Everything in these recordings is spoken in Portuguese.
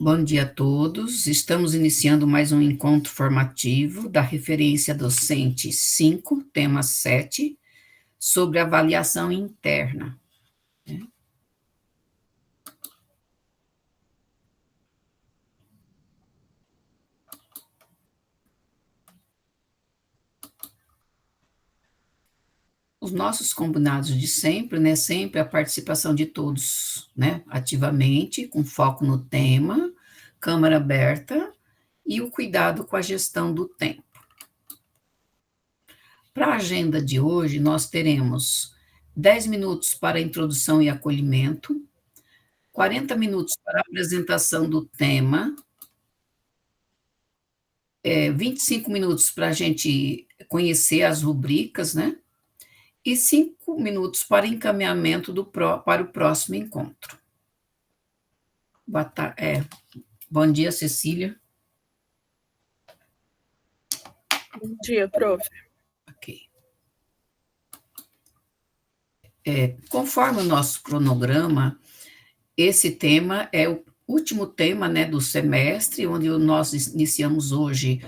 Bom dia a todos. Estamos iniciando mais um encontro formativo da referência docente 5, tema 7, sobre avaliação interna. Os nossos combinados de sempre, né, sempre a participação de todos, né, ativamente, com foco no tema, câmara aberta e o cuidado com a gestão do tempo. Para a agenda de hoje, nós teremos 10 minutos para introdução e acolhimento, 40 minutos para a apresentação do tema, 25 minutos para a gente conhecer as rubricas, né? E 5 minutos para encaminhamento para o próximo encontro. Bom dia, Cecília. Bom dia, prof. Ok. Conforme o nosso cronograma, esse tema é o último tema, né, do semestre, onde nós iniciamos hoje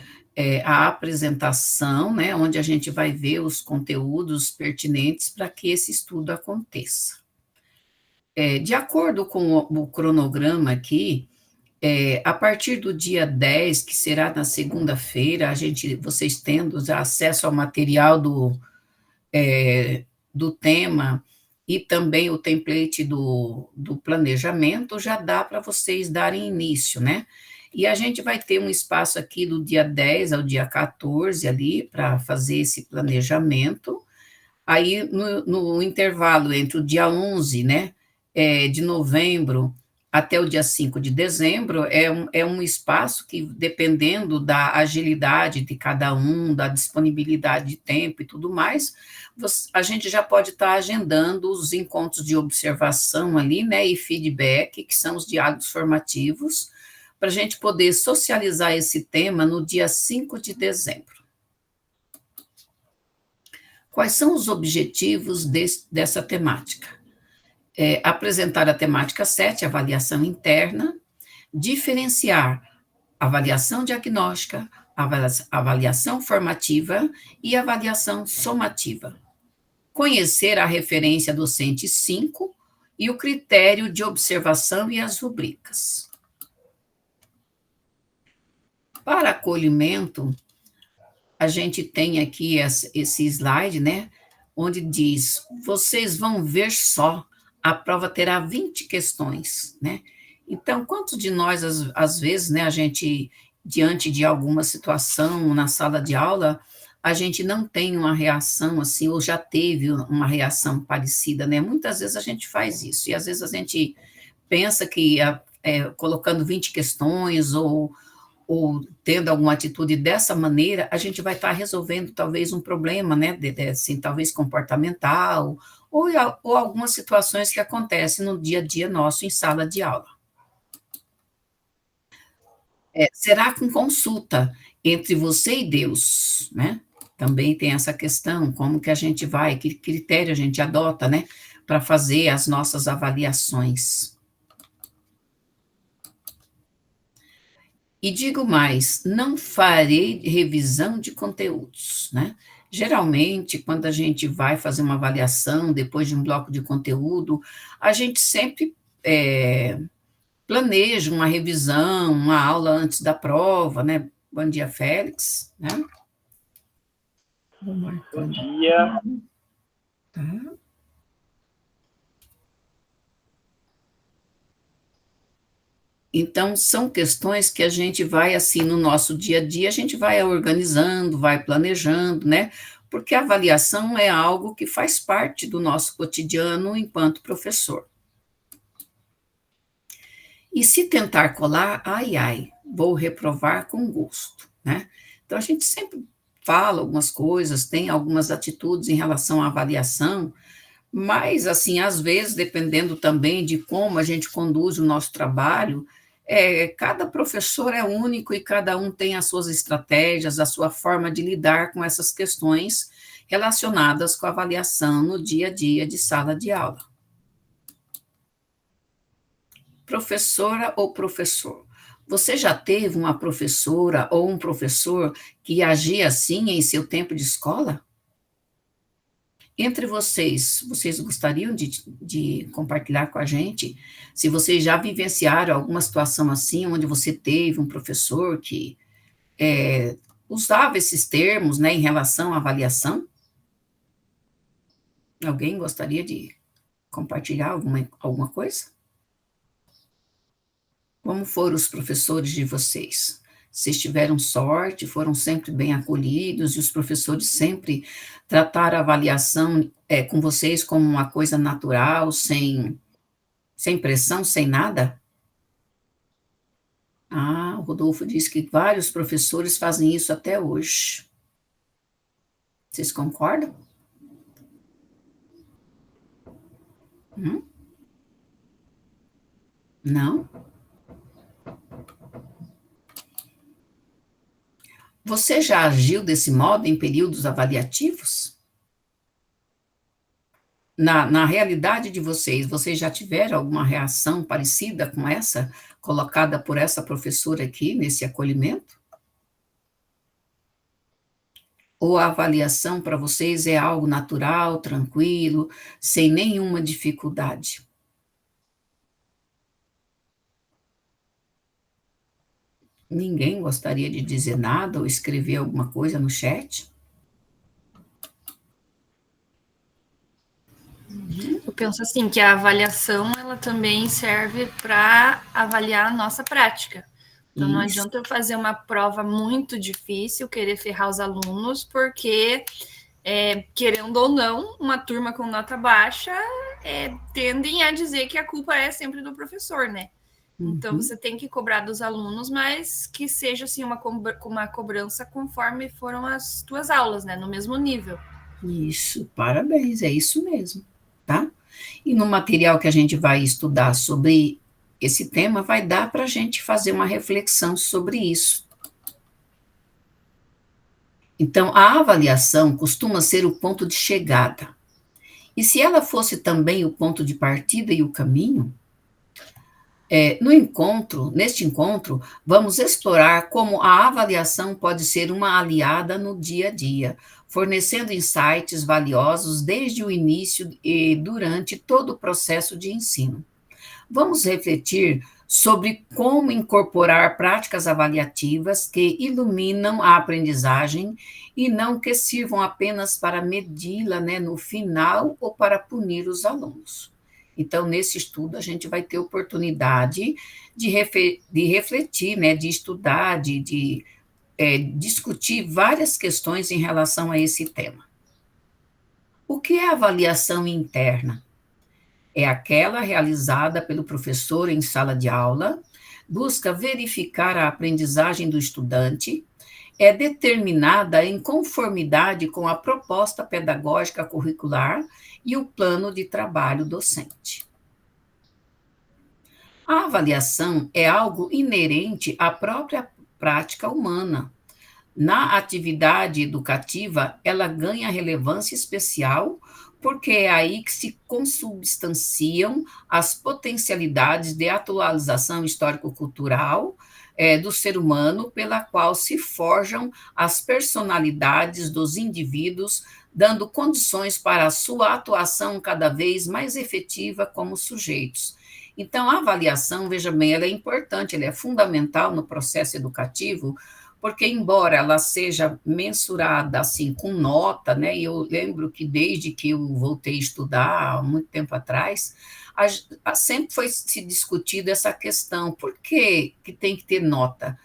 a apresentação, né, onde a gente vai ver os conteúdos pertinentes para que esse estudo aconteça. De acordo com o cronograma aqui, a partir do dia 10, que será na segunda-feira, vocês tendo já acesso ao material do tema e também o template do planejamento, já dá para vocês darem início, né? E a gente vai ter um espaço aqui do dia 10 ao dia 14 ali para fazer esse planejamento. Aí, no intervalo entre o dia 11, né, de novembro até o dia 5 de dezembro, é um espaço que, dependendo da agilidade de cada um, da disponibilidade de tempo e tudo mais, a gente já pode estar agendando os encontros de observação ali, né, e feedback, que são os diálogos formativos, para a gente poder socializar esse tema no dia 5 de dezembro. Quais são os objetivos dessa temática? Apresentar a temática 7, avaliação interna, diferenciar avaliação diagnóstica, avaliação formativa e avaliação somativa. Conhecer a referência docente 5 e o critério de observação e as rubricas. Para acolhimento, a gente tem aqui esse slide, né, onde diz, vocês vão ver só, a prova terá 20 questões, né? Então, quantos de nós, às vezes, né, a gente, diante de alguma situação na sala de aula, a gente não tem uma reação assim, ou já teve uma reação parecida, né? Muitas vezes a gente faz isso, e às vezes a gente pensa que colocando 20 questões, ou tendo alguma atitude dessa maneira, a gente vai estar resolvendo talvez um problema, né, assim, talvez comportamental, ou algumas situações que acontecem no dia a dia nosso em sala de aula. Será com consulta entre você e Deus, né? Também tem essa questão, como que a gente vai, que critério a gente adota, né, para fazer as nossas avaliações. E digo mais, não farei revisão de conteúdos, né? Geralmente, quando a gente vai fazer uma avaliação, depois de um bloco de conteúdo, a gente sempre planeja uma revisão, uma aula antes da prova, né? Bom dia, Félix, né? Bom dia. Tá. Então, são questões que a gente vai, assim, no nosso dia a dia, a gente vai organizando, vai planejando, né? Porque a avaliação é algo que faz parte do nosso cotidiano enquanto professor. E se tentar colar, ai, ai, vou reprovar com gosto, né? Então, a gente sempre fala algumas coisas, tem algumas atitudes em relação à avaliação, mas, assim, às vezes, dependendo também de como a gente conduz o nosso trabalho, cada professor é único e cada um tem as suas estratégias, a sua forma de lidar com essas questões relacionadas com a avaliação no dia a dia de sala de aula. Professora ou professor, Você já teve uma professora ou um professor que agia assim em seu tempo de escola? Entre vocês, vocês gostariam de compartilhar com a gente se vocês já vivenciaram alguma situação assim, onde você teve um professor que usava esses termos, né, em relação à avaliação? Alguém gostaria de compartilhar alguma coisa? Como foram os professores de vocês? Vocês tiveram sorte, foram sempre bem acolhidos, e os professores sempre trataram a avaliação com vocês como uma coisa natural, sem pressão, sem nada? Ah, o Rodolfo disse que vários professores fazem isso até hoje. Vocês concordam? Não? Você já agiu desse modo em períodos avaliativos? Na realidade de vocês já tiveram alguma reação parecida com essa, colocada por essa professora aqui, nesse acolhimento? Ou a avaliação para vocês é algo natural, tranquilo, sem nenhuma dificuldade? Ninguém gostaria de dizer nada ou escrever alguma coisa no chat? Eu penso assim, que a avaliação, ela também serve para avaliar a nossa prática. Então, não adianta eu fazer uma prova muito difícil, querer ferrar os alunos, porque, querendo ou não, uma turma com nota baixa tendem a dizer que a culpa é sempre do professor, né? Então, você tem que cobrar dos alunos, mas que seja assim, uma cobrança conforme foram as tuas aulas, né? No mesmo nível. Isso, parabéns, é isso mesmo, tá? E no material que a gente vai estudar sobre esse tema, vai dar para a gente fazer uma reflexão sobre isso. Então, a avaliação costuma ser o ponto de chegada. E se ela fosse também o ponto de partida e o caminho, neste encontro, vamos explorar como a avaliação pode ser uma aliada no dia a dia, fornecendo insights valiosos desde o início e durante todo o processo de ensino. Vamos refletir sobre como incorporar práticas avaliativas que iluminam a aprendizagem e não que sirvam apenas para medi-la, né, no final ou para punir os alunos. Então, nesse estudo, a gente vai ter oportunidade de refletir, né, de estudar, de discutir várias questões em relação a esse tema. O que é avaliação interna? É aquela realizada pelo professor em sala de aula, busca verificar a aprendizagem do estudante, é determinada em conformidade com a proposta pedagógica curricular e o plano de trabalho docente. A avaliação é algo inerente à própria prática humana. Na atividade educativa, ela ganha relevância especial porque é aí que se consubstanciam as potencialidades de atualização histórico-cultural do ser humano, pela qual se forjam as personalidades dos indivíduos, dando condições para a sua atuação cada vez mais efetiva como sujeitos. Então, a avaliação, veja bem, ela é importante, ela é fundamental no processo educativo, porque embora ela seja mensurada assim com nota, né, e eu lembro que desde que eu voltei a estudar, há muito tempo atrás, sempre foi se discutida essa questão, por que tem que ter nota?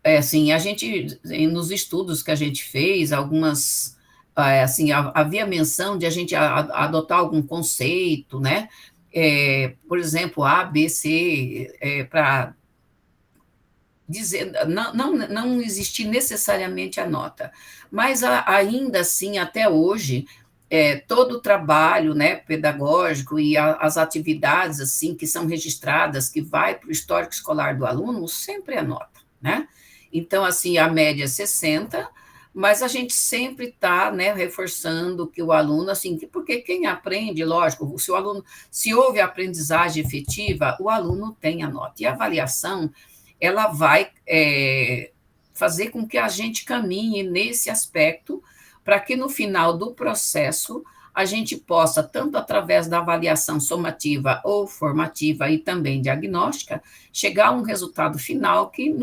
Assim, a gente, nos estudos que a gente fez, algumas, assim, havia menção de a gente adotar algum conceito, né, por exemplo, A, B, C, para dizer, não existir necessariamente a nota, mas ainda assim, até hoje, todo o trabalho, né, pedagógico e as atividades assim que são registradas, que vai para o histórico escolar do aluno, sempre é nota, né? Então, assim, a média é 60, mas a gente sempre está, né, reforçando que o aluno, assim, porque quem aprende, lógico, se houve aprendizagem efetiva, o aluno tem a nota. E a avaliação, ela vai fazer com que a gente caminhe nesse aspecto, para que no final do processo a gente possa, tanto através da avaliação somativa ou formativa e também diagnóstica, chegar a um resultado final que,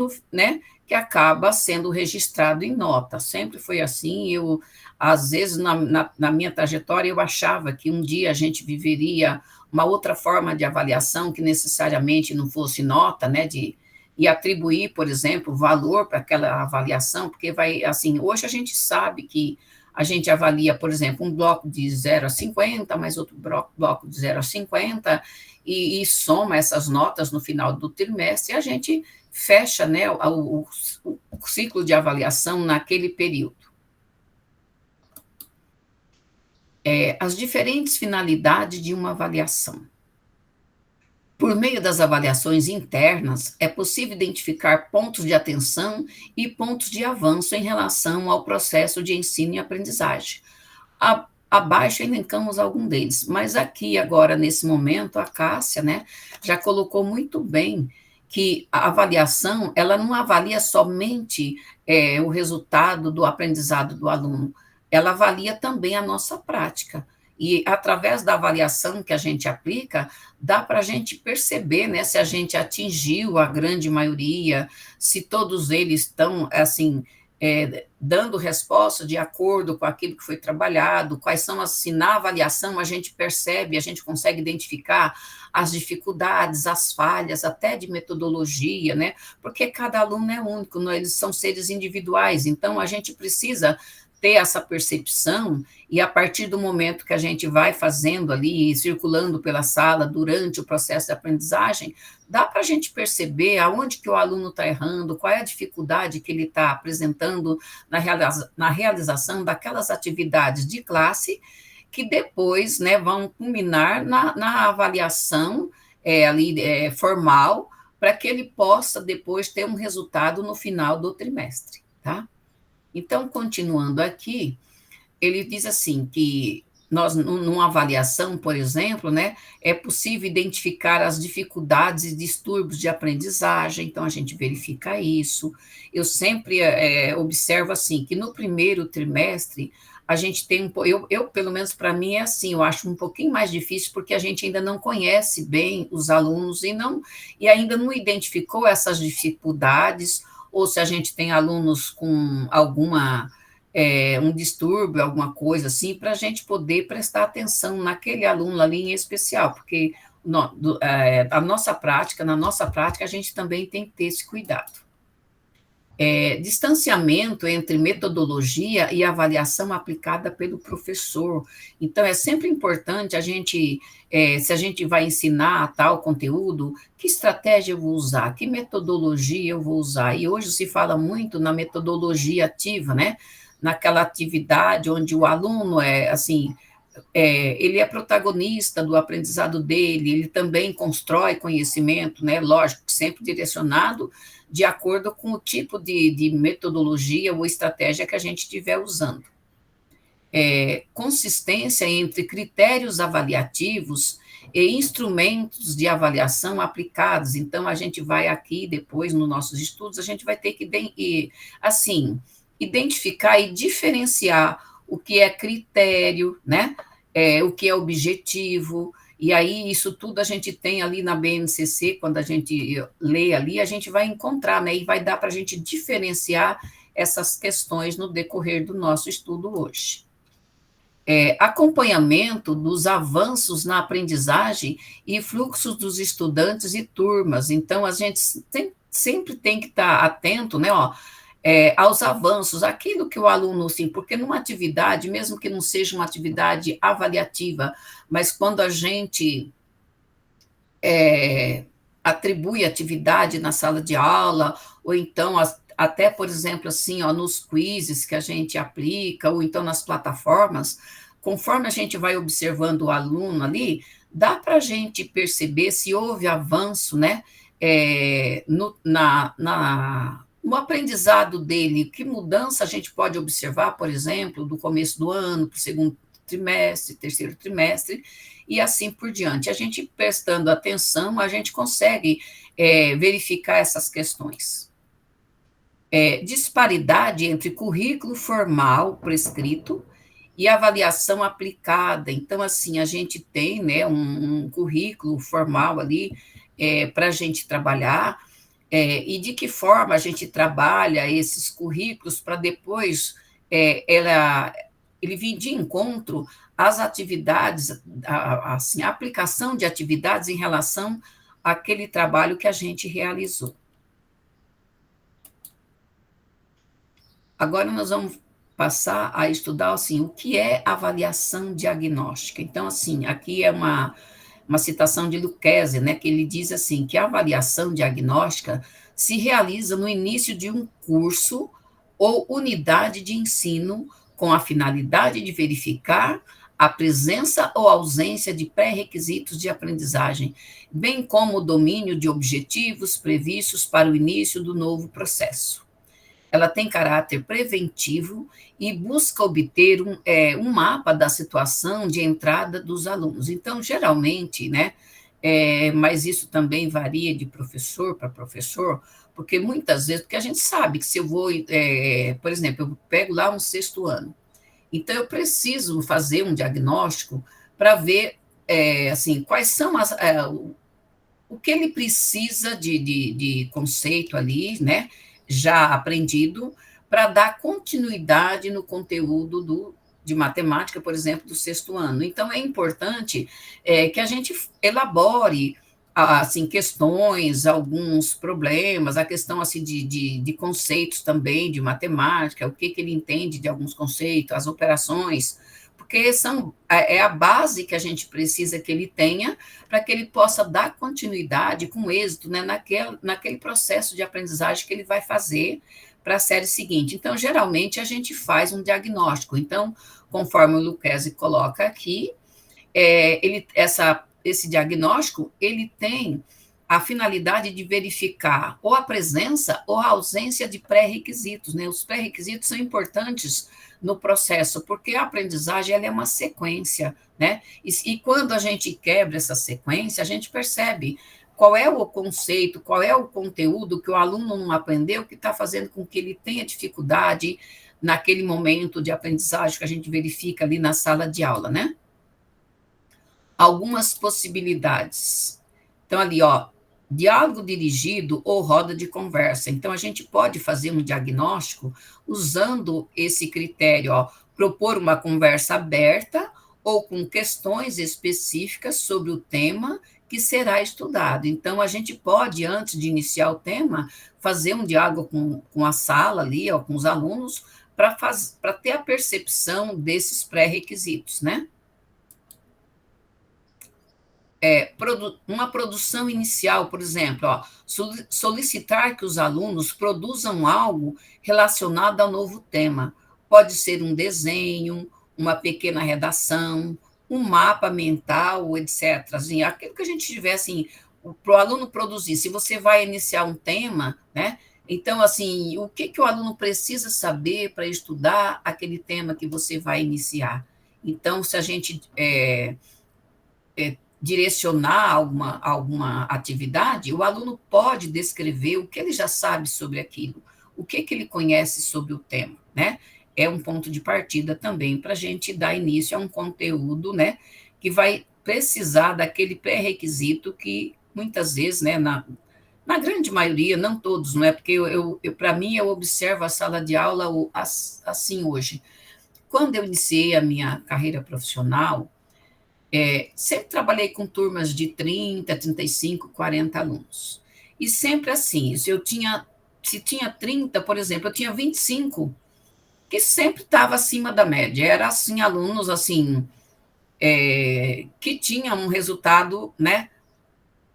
que acaba sendo registrado em nota. Sempre foi assim. Eu, às vezes, na minha trajetória, eu achava que um dia a gente viveria uma outra forma de avaliação, que necessariamente não fosse nota, e atribuir, por exemplo, valor para aquela avaliação, porque vai, assim, hoje a gente sabe que a gente avalia, por exemplo, um bloco de 0 a 50, mais outro bloco de 0 a 50, e soma essas notas no final do trimestre, e a gente fecha, o ciclo de avaliação naquele período. As diferentes finalidades de uma avaliação. Por meio das avaliações internas, é possível identificar pontos de atenção e pontos de avanço em relação ao processo de ensino e aprendizagem. Abaixo elencamos algum deles, mas aqui, agora, nesse momento, a Cássia, já colocou muito bem que a avaliação, ela não avalia somente o resultado do aprendizado do aluno, ela avalia também a nossa prática. E, através da avaliação que a gente aplica, dá para a gente perceber, se a gente atingiu a grande maioria, se todos eles estão, assim, dando resposta de acordo com aquilo que foi trabalhado, quais são na avaliação a gente percebe, a gente consegue identificar as dificuldades, as falhas, até de metodologia, porque cada aluno é único, eles são seres individuais, então a gente precisa ter essa percepção, e a partir do momento que a gente vai fazendo ali, circulando pela sala durante o processo de aprendizagem, dá para a gente perceber aonde que o aluno está errando, qual é a dificuldade que ele está apresentando na realização daquelas atividades de classe, que depois vão culminar na avaliação formal, para que ele possa depois ter um resultado no final do trimestre, tá? Então, continuando aqui, ele diz assim, que nós, numa avaliação, por exemplo, é possível identificar as dificuldades e distúrbios de aprendizagem, então a gente verifica isso. Eu sempre observo assim, que no primeiro trimestre, a gente tem eu pelo menos para mim é assim, eu acho um pouquinho mais difícil, porque a gente ainda não conhece bem os alunos e ainda não identificou essas dificuldades, ou se a gente tem alunos com um distúrbio, alguma coisa assim, para a gente poder prestar atenção naquele aluno ali em especial, porque na nossa prática, a gente também tem que ter esse cuidado. Distanciamento entre metodologia e avaliação aplicada pelo professor. Então, é sempre importante a gente, se a gente vai ensinar tal conteúdo, que estratégia eu vou usar, que metodologia eu vou usar. E hoje se fala muito na metodologia ativa, naquela atividade onde o aluno ele é protagonista do aprendizado dele, ele também constrói conhecimento, lógico, sempre direcionado de acordo com o tipo de metodologia ou estratégia que a gente estiver usando. Consistência entre critérios avaliativos e instrumentos de avaliação aplicados. Então, a gente vai aqui, depois, nos nossos estudos, a gente vai ter que, identificar e diferenciar o que é critério, o que é objetivo. E aí, isso tudo a gente tem ali na BNCC, quando a gente lê ali, a gente vai encontrar, e vai dar para a gente diferenciar essas questões no decorrer do nosso estudo hoje. Acompanhamento dos avanços na aprendizagem e fluxos dos estudantes e turmas. Então, a gente sempre tem que estar atento, aos avanços, aquilo que o aluno, porque numa atividade, mesmo que não seja uma atividade avaliativa, mas quando a gente atribui atividade na sala de aula, ou então até, por exemplo, nos quizzes que a gente aplica, ou então nas plataformas, conforme a gente vai observando o aluno ali, dá para a gente perceber se houve avanço, no aprendizado dele, que mudança a gente pode observar, por exemplo, do começo do ano para o segundo trimestre, terceiro trimestre, e assim por diante. A gente prestando atenção, a gente consegue verificar essas questões. Disparidade entre currículo formal prescrito e avaliação aplicada. Então, assim, a gente tem, né, um currículo formal ali para a gente trabalhar, e de que forma a gente trabalha esses currículos para depois ele vir de encontro às atividades, assim, a aplicação de atividades em relação àquele trabalho que a gente realizou. Agora nós vamos passar a estudar, assim, o que é avaliação diagnóstica. Então, assim, aqui é uma citação de Lucchesi, né, que ele diz assim, que a avaliação diagnóstica se realiza no início de um curso ou unidade de ensino com a finalidade de verificar a presença ou ausência de pré-requisitos de aprendizagem, bem como o domínio de objetivos previstos para o início do novo processo. Ela tem caráter preventivo e busca obter um mapa da situação de entrada dos alunos. Então, geralmente, né, mas isso também varia de professor para professor, porque muitas vezes, porque a gente sabe que se eu vou, por exemplo, eu pego lá um 6º ano, então eu preciso fazer um diagnóstico para ver, assim, quais são o que ele precisa de conceito ali, né, já aprendido, para dar continuidade no conteúdo de matemática, por exemplo, do 6º ano. Então, é importante que a gente elabore, assim, questões, alguns problemas, a questão, assim, de conceitos também, de matemática, o que ele entende de alguns conceitos, as operações, porque é a base que a gente precisa que ele tenha para que ele possa dar continuidade com êxito, né, naquele processo de aprendizagem que ele vai fazer para a série seguinte. Então, geralmente, a gente faz um diagnóstico. Então, conforme o Lucchesi coloca aqui, esse diagnóstico, ele tem a finalidade de verificar ou a presença ou a ausência de pré-requisitos, né? Os pré-requisitos são importantes no processo, porque a aprendizagem ela é uma sequência, né? E quando a gente quebra essa sequência, a gente percebe qual é o conceito, qual é o conteúdo que o aluno não aprendeu, que está fazendo com que ele tenha dificuldade naquele momento de aprendizagem que a gente verifica ali na sala de aula, né? Algumas possibilidades. Então, ali, ó, diálogo dirigido ou roda de conversa. Então, a gente pode fazer um diagnóstico usando esse critério, ó, propor uma conversa aberta ou com questões específicas sobre o tema que será estudado. Então, a gente pode, antes de iniciar o tema, fazer um diálogo com a sala ali, ó, com os alunos, para ter a percepção desses pré-requisitos, né? Uma produção inicial, por exemplo, ó, solicitar que os alunos produzam algo relacionado ao novo tema. Pode ser um desenho, uma pequena redação, um mapa mental, etc. Assim, aquilo que a gente tiver, assim, para o aluno produzir. Se você vai iniciar um tema, né? Então, assim, o que o aluno precisa saber para estudar aquele tema que você vai iniciar? Então, se a gente direcionar alguma atividade, o aluno pode descrever o que ele já sabe sobre aquilo, o que ele conhece sobre o tema, né? É um ponto de partida também para a gente dar início a um conteúdo, né, que vai precisar daquele pré-requisito que muitas vezes, né, na grande maioria, não todos, não é? Porque para mim, eu observo a sala de aula assim hoje. Quando eu iniciei a minha carreira profissional, sempre trabalhei com turmas de 30, 35, 40 alunos. E sempre assim, se tinha 30, por exemplo, eu tinha 25 que sempre estava acima da média. Era assim, alunos assim, que tinham um resultado, né?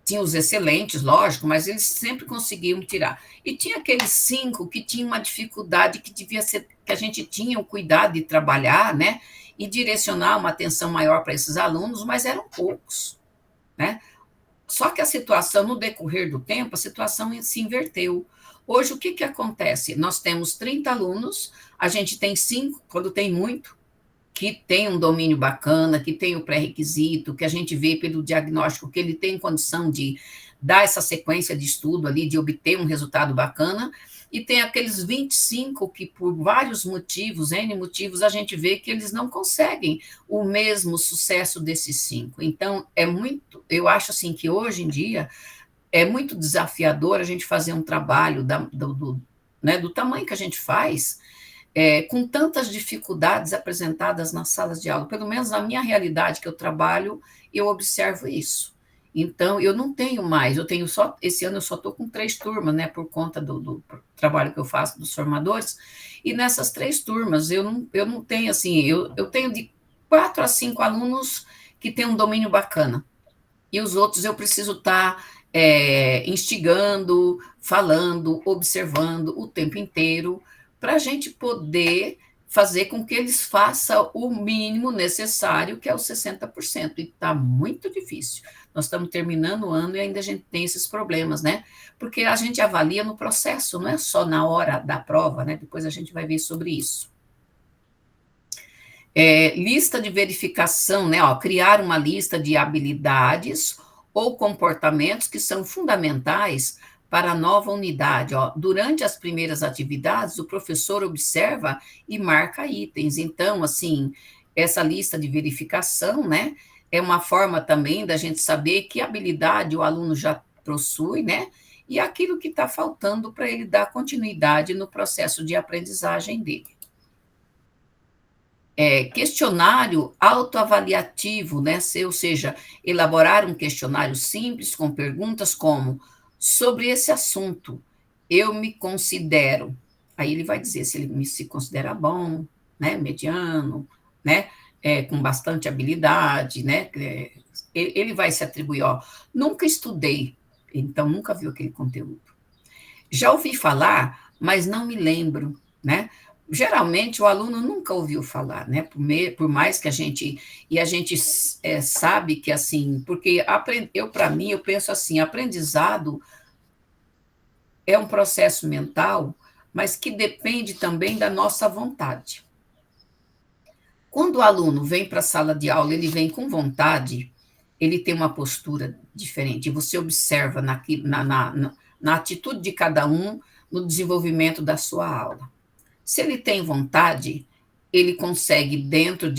Tinha os excelentes, lógico, mas eles sempre conseguiam tirar. E tinha aqueles 5 que tinham uma dificuldade que devia ser, que a gente tinha o cuidado de trabalhar, né? E direcionar uma atenção maior para esses alunos, mas eram poucos, né? Só que a situação, no decorrer do tempo, a situação se inverteu. Hoje, o que acontece? Nós temos 30 alunos, a gente tem 5, quando tem muito, que tem um domínio bacana, que tem o pré-requisito, que a gente vê pelo diagnóstico que ele tem condição de dar essa sequência de estudo ali, de obter um resultado bacana, e tem aqueles 25 que, por vários motivos, N motivos, a gente vê que eles não conseguem o mesmo sucesso desses 5. Então, eu acho assim que hoje em dia é muito desafiador a gente fazer um trabalho né, do tamanho que a gente faz, com tantas dificuldades apresentadas nas salas de aula. Pelo menos na minha realidade que eu trabalho, eu observo isso. Então, eu não tenho mais, esse ano eu só estou com 3 turmas, né, por conta do trabalho que eu faço dos formadores, e nessas 3 turmas, eu não tenho, assim, eu tenho de 4 a 5 alunos que têm um domínio bacana, e os outros eu preciso estar instigando, falando, observando o tempo inteiro, para a gente poder fazer com que eles façam o mínimo necessário, que é os 60%, e está muito difícil. Nós estamos terminando o ano e ainda a gente tem esses problemas, né? Porque a gente avalia no processo, não é só na hora da prova, né? Depois a gente vai ver sobre isso. Lista de verificação, né? Criar uma lista de habilidades ou comportamentos que são fundamentais para a nova unidade. Durante as primeiras atividades, o professor observa e marca itens. Então, assim, essa lista de verificação, né, é uma forma também da gente saber que habilidade o aluno já possui, né, e aquilo que está faltando para ele dar continuidade no processo de aprendizagem dele. Questionário autoavaliativo, né, ou seja, elaborar um questionário simples com perguntas como: sobre esse assunto, eu me considero. Aí ele vai dizer se ele se considera bom, né, mediano, né, com bastante habilidade, né, ele vai se atribuir, nunca estudei, então nunca viu aquele conteúdo. Já ouvi falar, mas não me lembro, né? Geralmente o aluno nunca ouviu falar, né? Por mais que a gente sabe que assim, porque para mim eu penso assim, aprendizado é um processo mental, mas que depende também da nossa vontade. Quando o aluno vem para a sala de aula, ele vem com vontade, ele tem uma postura diferente. Você observa na atitude de cada um, no desenvolvimento da sua aula. Se ele tem vontade, ele consegue, dentro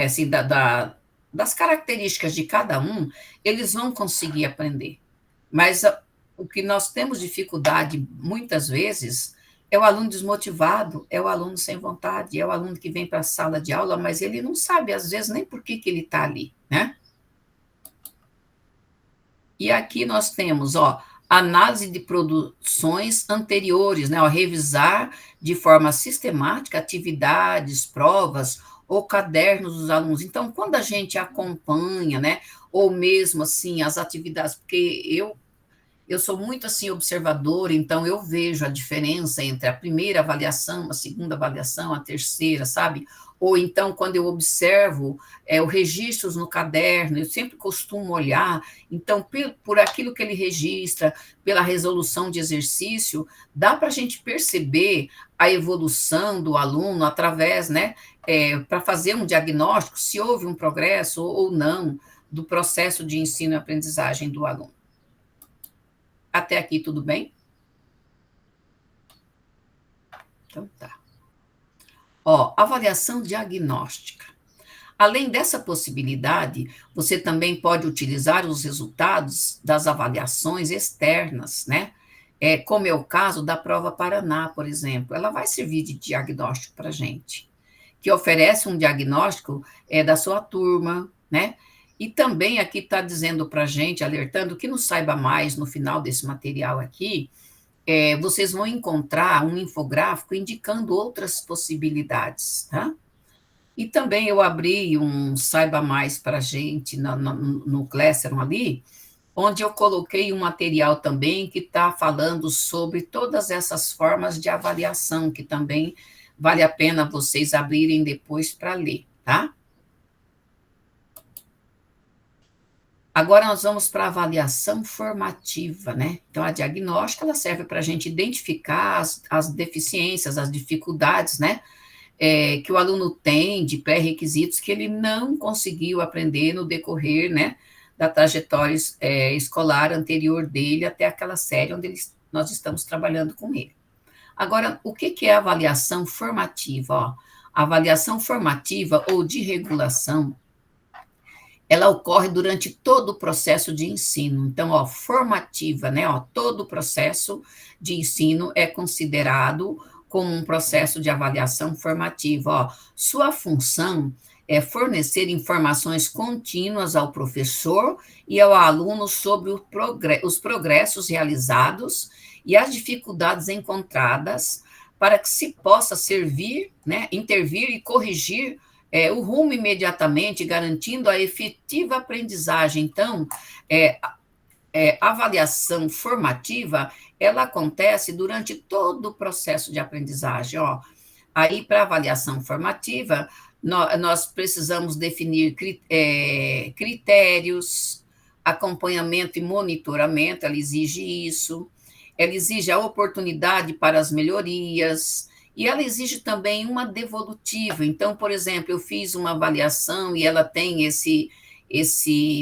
assim, das características de cada um, eles vão conseguir aprender. Mas o que nós temos dificuldade, muitas vezes, é o aluno desmotivado, é o aluno sem vontade, é o aluno que vem para a sala de aula, mas ele não sabe, às vezes, nem por que ele está ali, né? E aqui nós temos, análise de produções anteriores, né? Revisar de forma sistemática atividades, provas ou cadernos dos alunos. Então, quando a gente acompanha, né? Ou mesmo, assim, as atividades, porque eu sou muito, assim, observadora, então eu vejo a diferença entre a primeira avaliação, a segunda avaliação, a terceira, sabe? Ou então, quando eu observo os registros no caderno, eu sempre costumo olhar, então, por aquilo que ele registra, pela resolução de exercício, dá para a gente perceber a evolução do aluno através, né, para fazer um diagnóstico, se houve um progresso ou não do processo de ensino e aprendizagem do aluno. Até aqui, tudo bem? Então, tá. Avaliação diagnóstica. Além dessa possibilidade, você também pode utilizar os resultados das avaliações externas, né? Como é o caso da Prova Paraná, por exemplo. Ela vai servir de diagnóstico para a gente, que oferece um diagnóstico da sua turma, né? E também aqui está dizendo para a gente, alertando, que não saiba mais no final desse material aqui, vocês vão encontrar um infográfico indicando outras possibilidades, tá? E também eu abri um Saiba Mais para a gente no Classroom ali, onde eu coloquei um material também que está falando sobre todas essas formas de avaliação, que também vale a pena vocês abrirem depois para ler, tá? Agora nós vamos para a avaliação formativa, né? Então, a diagnóstica, ela serve para a gente identificar as deficiências, as dificuldades, né? que o aluno tem de pré-requisitos que ele não conseguiu aprender no decorrer, né, da trajetória escolar anterior dele até aquela série onde nós estamos trabalhando com ele. Agora, o que é a avaliação formativa? Ó, a avaliação formativa ou de regulação, ela ocorre durante todo o processo de ensino. Então, ó, formativa, né? Ó, todo o processo de ensino é considerado como um processo de avaliação formativa. Ó, sua função é fornecer informações contínuas ao professor e ao aluno sobre os progressos realizados e as dificuldades encontradas para que se possa servir, né, intervir e corrigir o rumo imediatamente, garantindo a efetiva aprendizagem. Então, a avaliação formativa, ela acontece durante todo o processo de aprendizagem. Ó. Aí, para avaliação formativa, nós precisamos definir critérios, acompanhamento e monitoramento, ela exige isso, ela exige a oportunidade para as melhorias, e ela exige também uma devolutiva. Então, por exemplo, eu fiz uma avaliação e ela tem esse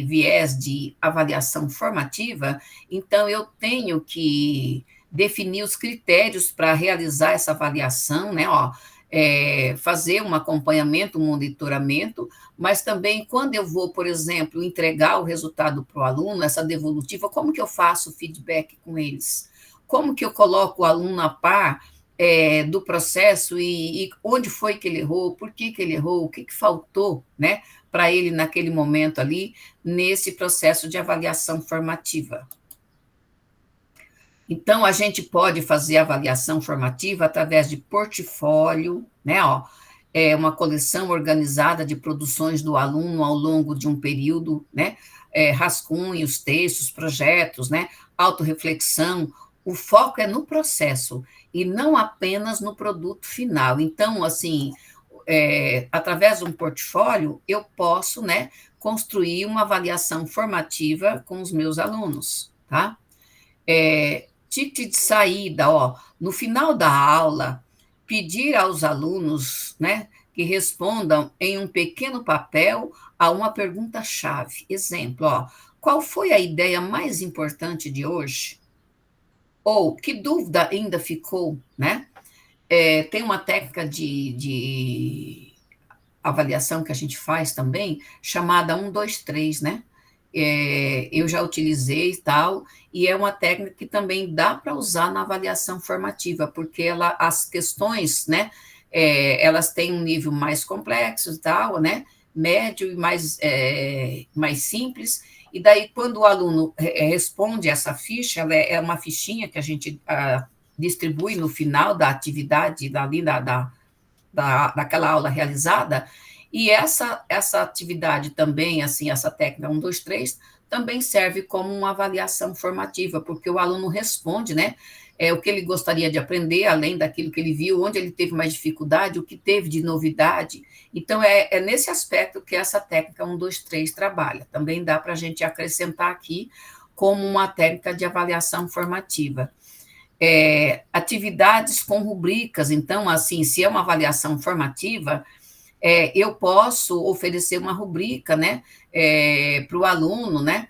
viés de avaliação formativa, então eu tenho que definir os critérios para realizar essa avaliação, né? Ó, fazer um acompanhamento, um monitoramento, mas também quando eu vou, por exemplo, entregar o resultado para o aluno, essa devolutiva, como que eu faço o feedback com eles? Como que eu coloco o aluno a par do processo e onde foi que ele errou, por que ele errou, o que faltou, né, para ele naquele momento ali, nesse processo de avaliação formativa. Então, a gente pode fazer avaliação formativa através de portfólio, né, ó, uma coleção organizada de produções do aluno ao longo de um período, né, rascunhos, textos, projetos, né, autorreflexão. O foco é no processo e não apenas no produto final. Então, assim, através de um portfólio, eu posso, né, construir uma avaliação formativa com os meus alunos, tá? Ticket de saída, ó, no final da aula, pedir aos alunos, né, que respondam em um pequeno papel a uma pergunta-chave. Exemplo, ó, qual foi a ideia mais importante de hoje? Ou que dúvida ainda ficou, né? Tem uma técnica de avaliação que a gente faz também, chamada 1, 2, 3, né? Eu já utilizei e tal, e é uma técnica que também dá para usar na avaliação formativa, porque as questões, né, elas têm um nível mais complexo e tal, né, médio e mais simples, e daí quando o aluno responde essa ficha, ela é uma fichinha que a gente distribui no final da atividade, daquela aula realizada, e essa atividade também, assim, essa técnica 1, 2, 3, também serve como uma avaliação formativa, porque o aluno responde, né, o que ele gostaria de aprender, além daquilo que ele viu, onde ele teve mais dificuldade, o que teve de novidade. Então, é nesse aspecto que essa técnica 1, 2, 3 trabalha. Também dá para a gente acrescentar aqui como uma técnica de avaliação formativa. Atividades com rubricas, então, assim, se é uma avaliação formativa, eu posso oferecer uma rubrica, né, para o aluno, né,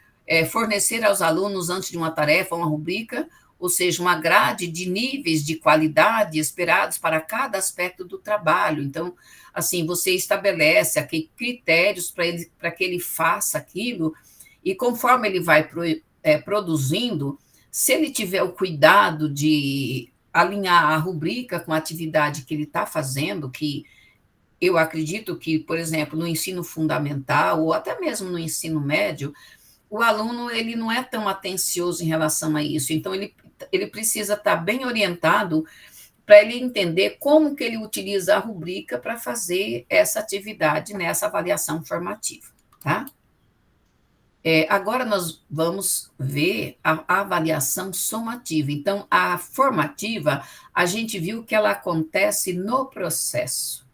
fornecer aos alunos, antes de uma tarefa, uma rubrica, ou seja, uma grade de níveis de qualidade esperados para cada aspecto do trabalho. Então, assim, você estabelece aqui critérios para que ele faça aquilo, e conforme ele vai produzindo, se ele tiver o cuidado de alinhar a rubrica com a atividade que ele está fazendo, que eu acredito que, por exemplo, no ensino fundamental, ou até mesmo no ensino médio, o aluno ele não é tão atencioso em relação a isso, então ele precisa estar bem orientado para ele entender como que ele utiliza a rubrica para fazer essa atividade, nessa avaliação formativa, tá? Agora nós vamos ver a avaliação somativa. Então, a formativa, a gente viu que ela acontece no processo,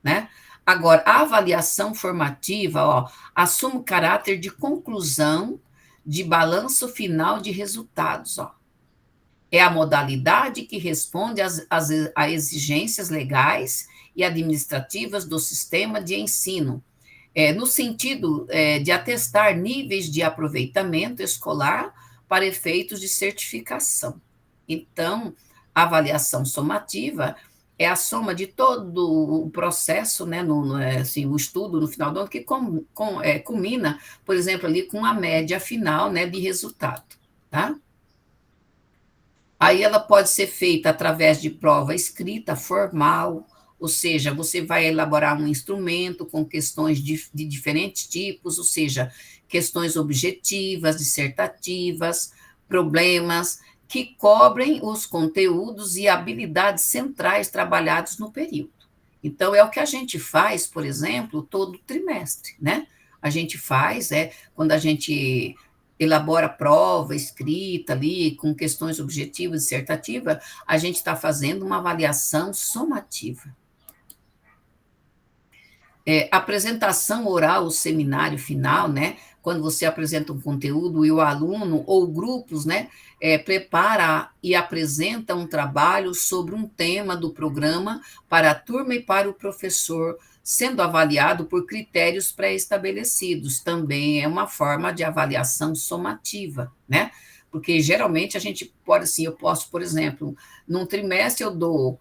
né? Agora, a avaliação formativa, ó, assume o caráter de conclusão, de balanço final de resultados, ó. É a modalidade que responde às exigências legais e administrativas do sistema de ensino, no sentido de atestar níveis de aproveitamento escolar para efeitos de certificação. Então, a avaliação somativa é a soma de todo o processo, né, assim, o estudo no final do ano, que culmina, por exemplo, ali com a média final, né, de resultado, tá? Aí ela pode ser feita através de prova escrita, formal, ou seja, você vai elaborar um instrumento com questões de diferentes tipos, ou seja, questões objetivas, dissertativas, problemas, que cobrem os conteúdos e habilidades centrais trabalhados no período. Então, é o que a gente faz, por exemplo, todo trimestre, né? A gente faz, quando a gente elabora prova escrita ali, com questões objetivas, dissertativas, a gente está fazendo uma avaliação somativa. Apresentação oral, o seminário final, né? Quando você apresenta um conteúdo e o aluno ou grupos, né, prepara e apresenta um trabalho sobre um tema do programa para a turma e para o professor, sendo avaliado por critérios pré-estabelecidos. Também é uma forma de avaliação somativa, né? Porque geralmente a gente pode, assim, eu posso, por exemplo, num trimestre eu dou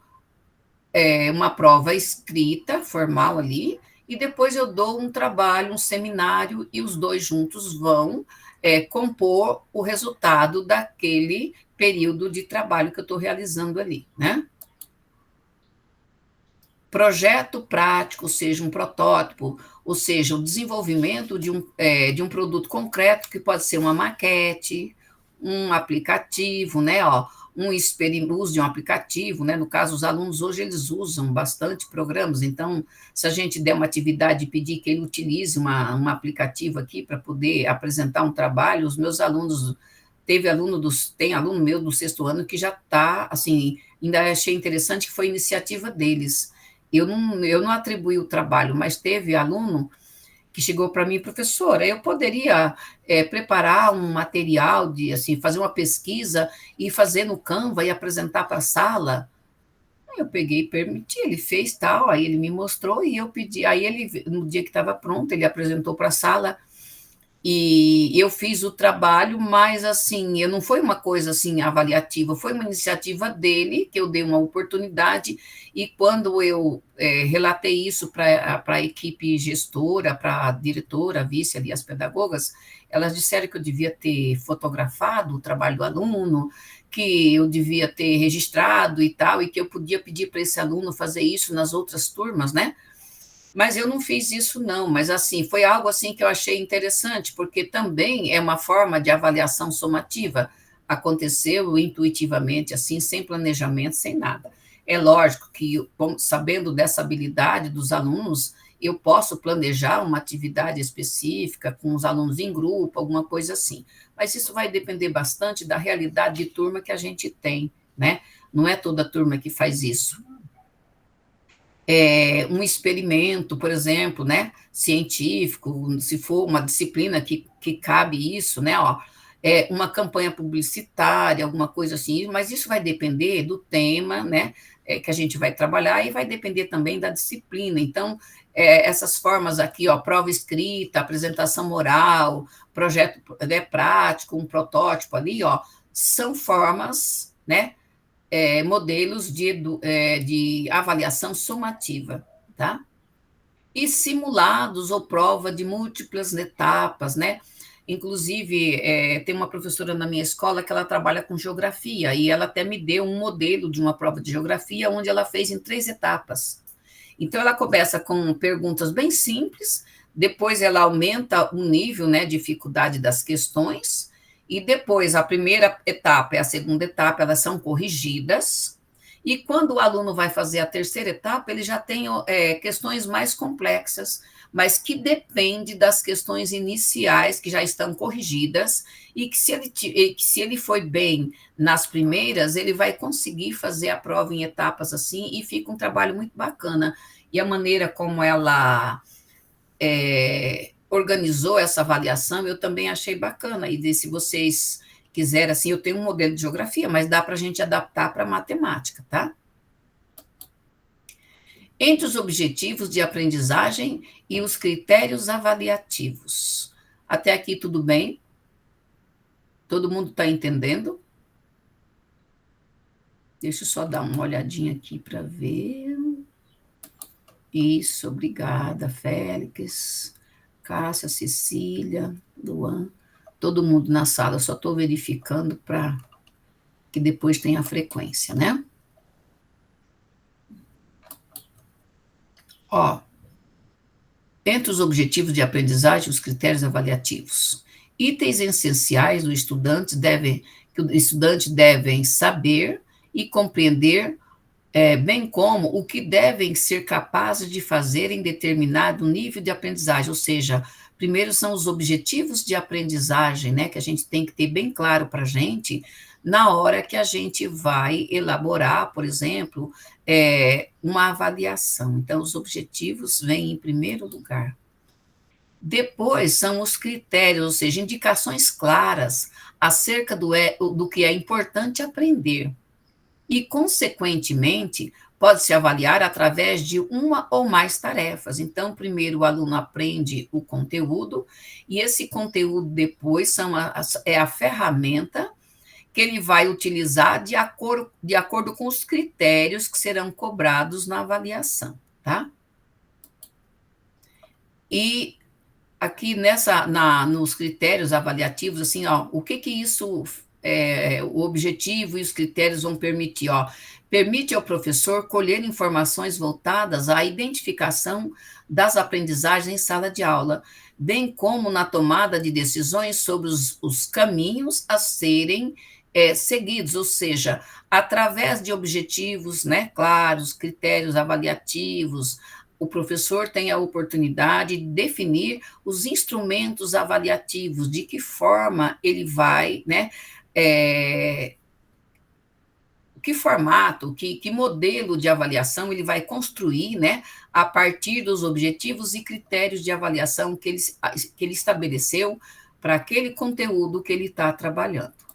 uma prova escrita, formal ali, e depois eu dou um trabalho, um seminário, e os dois juntos vão compor o resultado daquele período de trabalho que eu estou realizando ali, né? Projeto prático, ou seja, um protótipo, ou seja, o desenvolvimento de um produto concreto, que pode ser uma maquete, um aplicativo, né, uso de um aplicativo, né, no caso, os alunos hoje, eles usam bastante programas, então, se a gente der uma atividade e pedir que ele utilize um aplicativo aqui para poder apresentar um trabalho, os meus alunos, tem aluno meu do 6º ano que já está, assim, ainda achei interessante que foi iniciativa deles. Eu não atribuí o trabalho, mas teve aluno que chegou para mim, professora, eu poderia preparar um material, assim, fazer uma pesquisa e fazer no Canva e apresentar para a sala? Aí eu peguei e permiti, ele fez tal, aí ele me mostrou e eu pedi, aí ele, no dia que estava pronto, ele apresentou para a sala e eu fiz o trabalho, mas assim, não foi uma coisa assim avaliativa, foi uma iniciativa dele, que eu dei uma oportunidade, e quando eu relatei isso para a equipe gestora, para a diretora, a vice ali, as pedagogas, elas disseram que eu devia ter fotografado o trabalho do aluno, que eu devia ter registrado e tal, e que eu podia pedir para esse aluno fazer isso nas outras turmas, né? Mas eu não fiz isso, não. Mas, assim, foi algo assim que eu achei interessante, porque também é uma forma de avaliação somativa. Aconteceu intuitivamente, assim, sem planejamento, sem nada. É lógico que, sabendo dessa habilidade dos alunos, eu posso planejar uma atividade específica com os alunos em grupo, alguma coisa assim. Mas isso vai depender bastante da realidade de turma que a gente tem, né? Não é toda turma que faz isso. Um experimento, por exemplo, né, científico, se for uma disciplina que cabe isso, né, uma campanha publicitária, alguma coisa assim, mas isso vai depender do tema, né, que a gente vai trabalhar e vai depender também da disciplina. Então, essas formas aqui, prova escrita, apresentação oral, projeto prático, um protótipo ali, são formas, né, modelos de avaliação somativa, tá? E simulados ou prova de múltiplas etapas, né? Inclusive, tem uma professora na minha escola que ela trabalha com geografia, e ela até me deu um modelo de uma prova de geografia, onde ela fez em 3 etapas. Então, ela começa com perguntas bem simples, depois ela aumenta o nível, né, de dificuldade das questões, e depois a primeira etapa e a segunda etapa, elas são corrigidas, e quando o aluno vai fazer a terceira etapa, ele já tem questões mais complexas, mas que depende das questões iniciais, que já estão corrigidas, e que se ele foi bem nas primeiras, ele vai conseguir fazer a prova em etapas assim, e fica um trabalho muito bacana. E a maneira como ela organizou essa avaliação, eu também achei bacana. E se vocês quiserem, assim, eu tenho um modelo de geografia, mas dá para a gente adaptar para matemática, tá? Entre os objetivos de aprendizagem e os critérios avaliativos. Até aqui tudo bem? Todo mundo está entendendo? Deixa eu só dar uma olhadinha aqui para ver. Isso, obrigada, Félix, Cássia, Cecília, Luan, todo mundo na sala, só estou verificando para que depois tenha a frequência, né? Ó, entre os objetivos de aprendizagem, os critérios avaliativos. Itens essenciais que o estudante devem saber e compreender, bem como o que devem ser capazes de fazer em determinado nível de aprendizagem, ou seja, primeiro são os objetivos de aprendizagem, né, que a gente tem que ter bem claro para a gente, na hora que a gente vai elaborar, por exemplo, uma avaliação. Então, os objetivos vêm em primeiro lugar. Depois são os critérios, ou seja, indicações claras acerca do que é importante aprender. E, consequentemente, pode-se avaliar através de uma ou mais tarefas. Então, primeiro o aluno aprende o conteúdo, e esse conteúdo depois é a ferramenta que ele vai utilizar de acordo com os critérios que serão cobrados na avaliação, tá? E aqui nos critérios avaliativos, assim, ó, o que isso o objetivo e os critérios vão permitir, ó, permite ao professor colher informações voltadas à identificação das aprendizagens em sala de aula, bem como na tomada de decisões sobre os caminhos a serem seguidos, ou seja, através de objetivos, né, claros, critérios avaliativos, o professor tem a oportunidade de definir os instrumentos avaliativos, de que forma ele vai, né, que formato, que modelo de avaliação ele vai construir, né, a partir dos objetivos e critérios de avaliação que ele estabeleceu para aquele conteúdo que ele está trabalhando.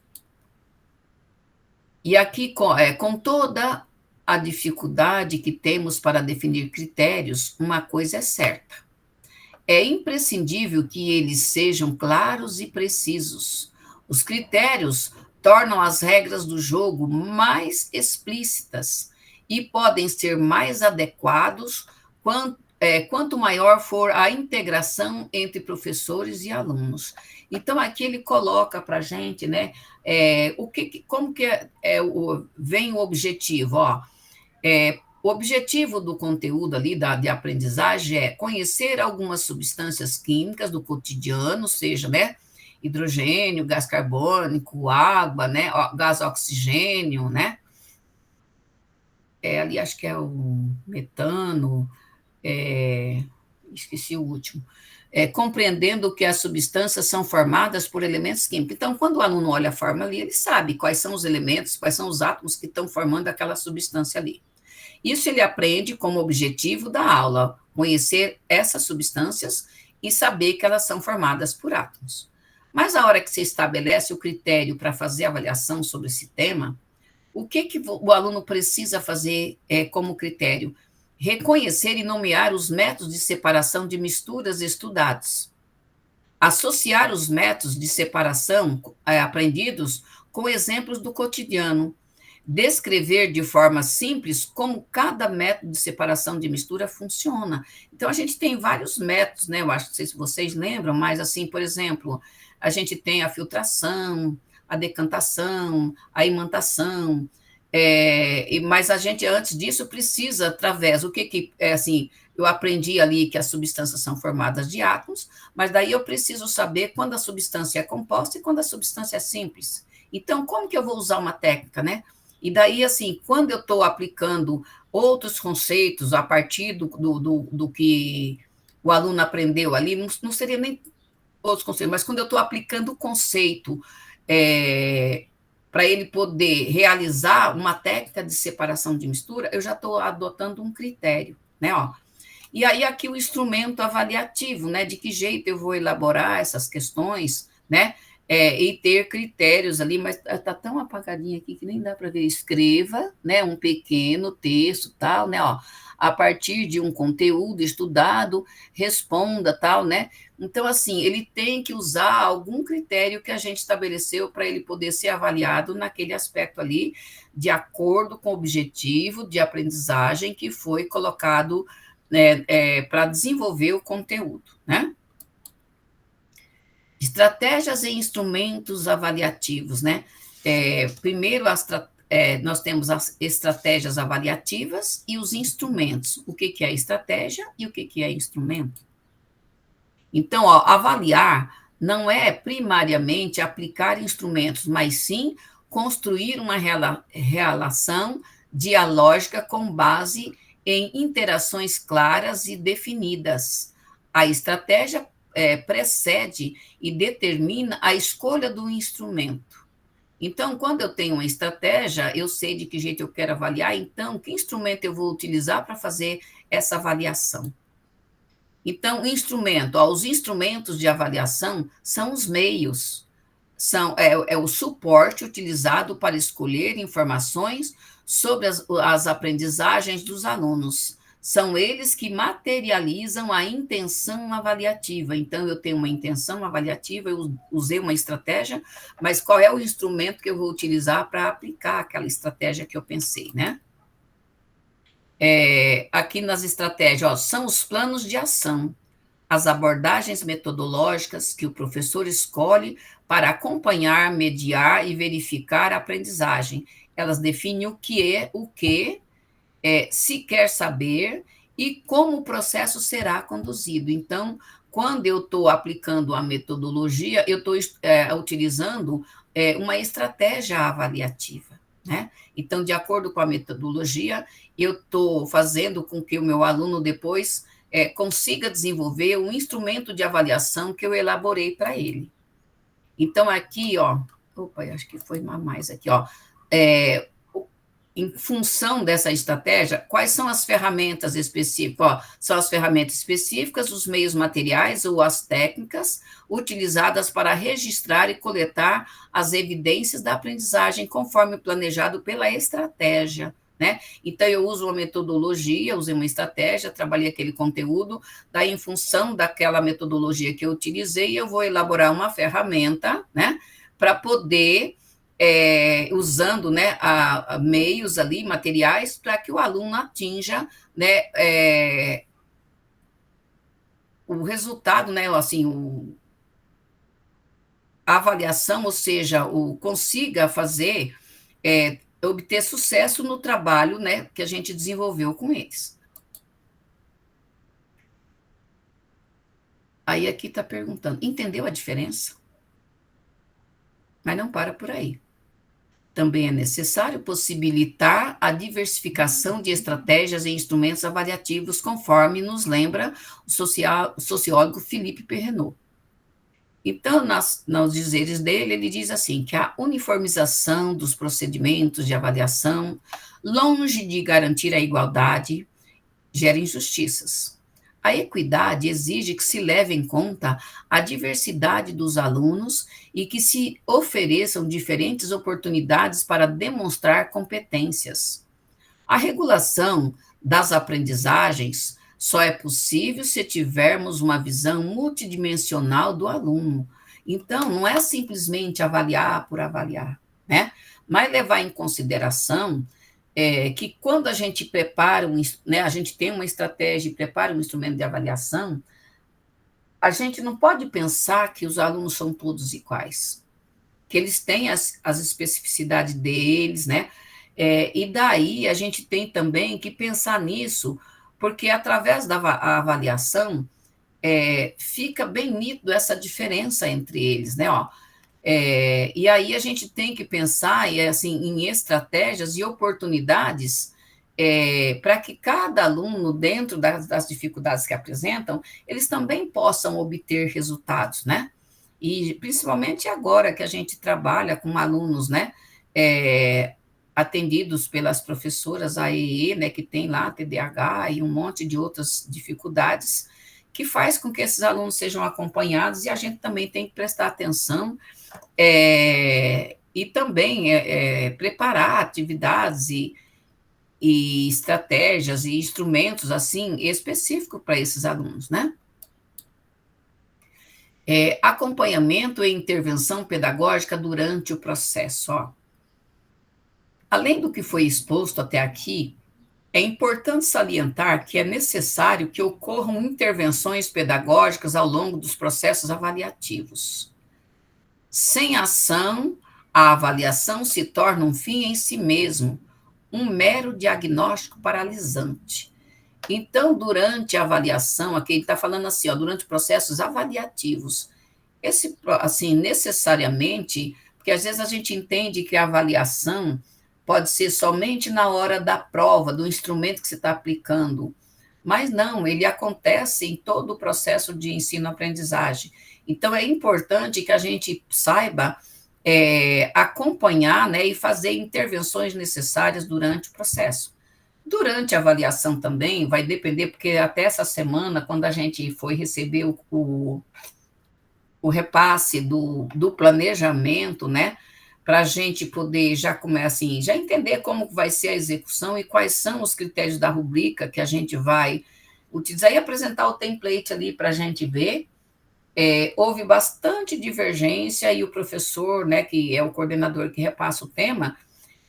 E aqui, com toda a dificuldade que temos para definir critérios, uma coisa é certa. É imprescindível que eles sejam claros e precisos. Os critérios tornam as regras do jogo mais explícitas e podem ser mais adequados quanto maior for a integração entre professores e alunos. Então, aqui ele coloca para a gente, né, como que vem o objetivo, ó. O objetivo do conteúdo ali, de aprendizagem, é conhecer algumas substâncias químicas do cotidiano, seja, né, hidrogênio, gás carbônico, água, né, gás oxigênio, né, ali acho que é o metano, esqueci o último, compreendendo que as substâncias são formadas por elementos químicos. Então, quando o aluno olha a fórmula ali, ele sabe quais são os elementos, quais são os átomos que estão formando aquela substância ali. Isso ele aprende como objetivo da aula, conhecer essas substâncias e saber que elas são formadas por átomos. Mas a hora que você estabelece o critério para fazer avaliação sobre esse tema, o que o aluno precisa fazer como critério? Reconhecer e nomear os métodos de separação de misturas estudados. Associar os métodos de separação aprendidos com exemplos do cotidiano. Descrever de forma simples como cada método de separação de mistura funciona. Então, a gente tem vários métodos, né? Eu acho, não sei se vocês lembram, mas, assim, por exemplo, a gente tem a filtração, a decantação, a imantação, mas a gente, antes disso, precisa, através, assim, eu aprendi ali que as substâncias são formadas de átomos, mas daí eu preciso saber quando a substância é composta e quando a substância é simples. Então, como que eu vou usar uma técnica, né? E daí, assim, quando eu estou aplicando outros conceitos a partir do que o aluno aprendeu ali, não seria nem outros conceitos, mas quando eu estou aplicando o conceito para ele poder realizar uma técnica de separação de mistura, eu já estou adotando um critério, né? Ó. E aí, aqui o instrumento avaliativo, né? De que jeito eu vou elaborar essas questões, né? E ter critérios ali, mas está tão apagadinho aqui que nem dá para ver. Escreva, né, um pequeno texto, tal, né, ó. a partir de um conteúdo estudado, responda, tal, né? Então, assim, ele tem que usar algum critério que a gente estabeleceu para ele poder ser avaliado naquele aspecto ali, de acordo com o objetivo de aprendizagem que foi colocado, né, para desenvolver o conteúdo, né? Estratégias e instrumentos avaliativos, né? Primeiro, nós temos as estratégias avaliativas e os instrumentos. O que é estratégia e o que é instrumento? Então, ó, avaliar não é primariamente aplicar instrumentos, mas sim construir uma relação dialógica com base em interações claras e definidas. A estratégia precede e determina a escolha do instrumento. Então, quando eu tenho uma estratégia, eu sei de que jeito eu quero avaliar, então, que instrumento eu vou utilizar para fazer essa avaliação? Então, os instrumentos de avaliação são os meios, é o suporte utilizado para escolher informações sobre as aprendizagens dos alunos. São eles que materializam a intenção avaliativa. Então, eu tenho uma intenção avaliativa, eu usei uma estratégia, mas qual é o instrumento que eu vou utilizar para aplicar aquela estratégia que eu pensei, né? Aqui nas estratégias, ó, são os planos de ação, as abordagens metodológicas que o professor escolhe para acompanhar, mediar e verificar a aprendizagem. Elas definem o que se quer saber e como o processo será conduzido. Então, quando eu estou aplicando a metodologia, eu estou utilizando uma estratégia avaliativa, né? Então, de acordo com a metodologia, eu estou fazendo com que o meu aluno depois consiga desenvolver um instrumento de avaliação que eu elaborei para ele. Então, aqui, ó, acho que foi mais aqui, ó, em função dessa estratégia, quais são as ferramentas específicas? Ó, são as ferramentas específicas, os meios materiais ou as técnicas utilizadas para registrar e coletar as evidências da aprendizagem conforme planejado pela estratégia, né? Então, eu uso uma metodologia, usei uma estratégia, trabalhei aquele conteúdo, daí, em função daquela metodologia que eu utilizei, eu vou elaborar uma ferramenta, né, para poder usando, né, meios ali, materiais, para que o aluno atinja, né, o resultado, né, assim, a avaliação, ou seja, consiga fazer, obter sucesso no trabalho, né, que a gente desenvolveu com eles. Aí aqui está perguntando, entendeu a diferença? Mas não para por aí. Também é necessário possibilitar a diversificação de estratégias e instrumentos avaliativos, conforme nos lembra o sociólogo Philippe Perrenot. Então, nos dizeres dele, ele diz assim, que a uniformização dos procedimentos de avaliação, longe de garantir a igualdade, gera injustiças. A equidade exige que se leve em conta a diversidade dos alunos e que se ofereçam diferentes oportunidades para demonstrar competências. A regulação das aprendizagens só é possível se tivermos uma visão multidimensional do aluno. Então, não é simplesmente avaliar por avaliar, né? Mas levar em consideração que quando a gente prepara, né, a gente tem uma estratégia e prepara um instrumento de avaliação, a gente não pode pensar que os alunos são todos iguais, que eles têm as especificidades deles, né? E daí a gente tem também que pensar nisso, porque através da avaliação fica bem nítido essa diferença entre eles, né? Ó, e aí a gente tem que pensar assim, em estratégias e oportunidades para que cada aluno, dentro das dificuldades que apresentam, eles também possam obter resultados, né? E principalmente agora que a gente trabalha com alunos, né, atendidos pelas professoras AEE, né, que tem lá TDAH e um monte de outras dificuldades, que faz com que esses alunos sejam acompanhados, e a gente também tem que prestar atenção e também preparar atividades e estratégias e instrumentos, assim, específicos para esses alunos, né? Acompanhamento e intervenção pedagógica durante o processo, ó. Além do que foi exposto até aqui, é importante salientar que é necessário que ocorram intervenções pedagógicas ao longo dos processos avaliativos. Sem ação, a avaliação se torna um fim em si mesmo, um mero diagnóstico paralisante. Então, durante a avaliação, aqui ele está falando assim, ó, durante processos avaliativos, assim, necessariamente, porque às vezes a gente entende que a avaliação pode ser somente na hora da prova, do instrumento que você está aplicando, mas não, ele acontece em todo o processo de ensino-aprendizagem. Então, é importante que a gente saiba acompanhar, né, e fazer intervenções necessárias durante o processo. Durante a avaliação também, vai depender, porque até essa semana, quando a gente foi receber o repasse do planejamento, né, para a gente poder já começar assim, já entender como vai ser a execução e quais são os critérios da rubrica que a gente vai utilizar e apresentar o template ali para a gente ver. Houve bastante divergência e o professor, né, que é o coordenador que repassa o tema,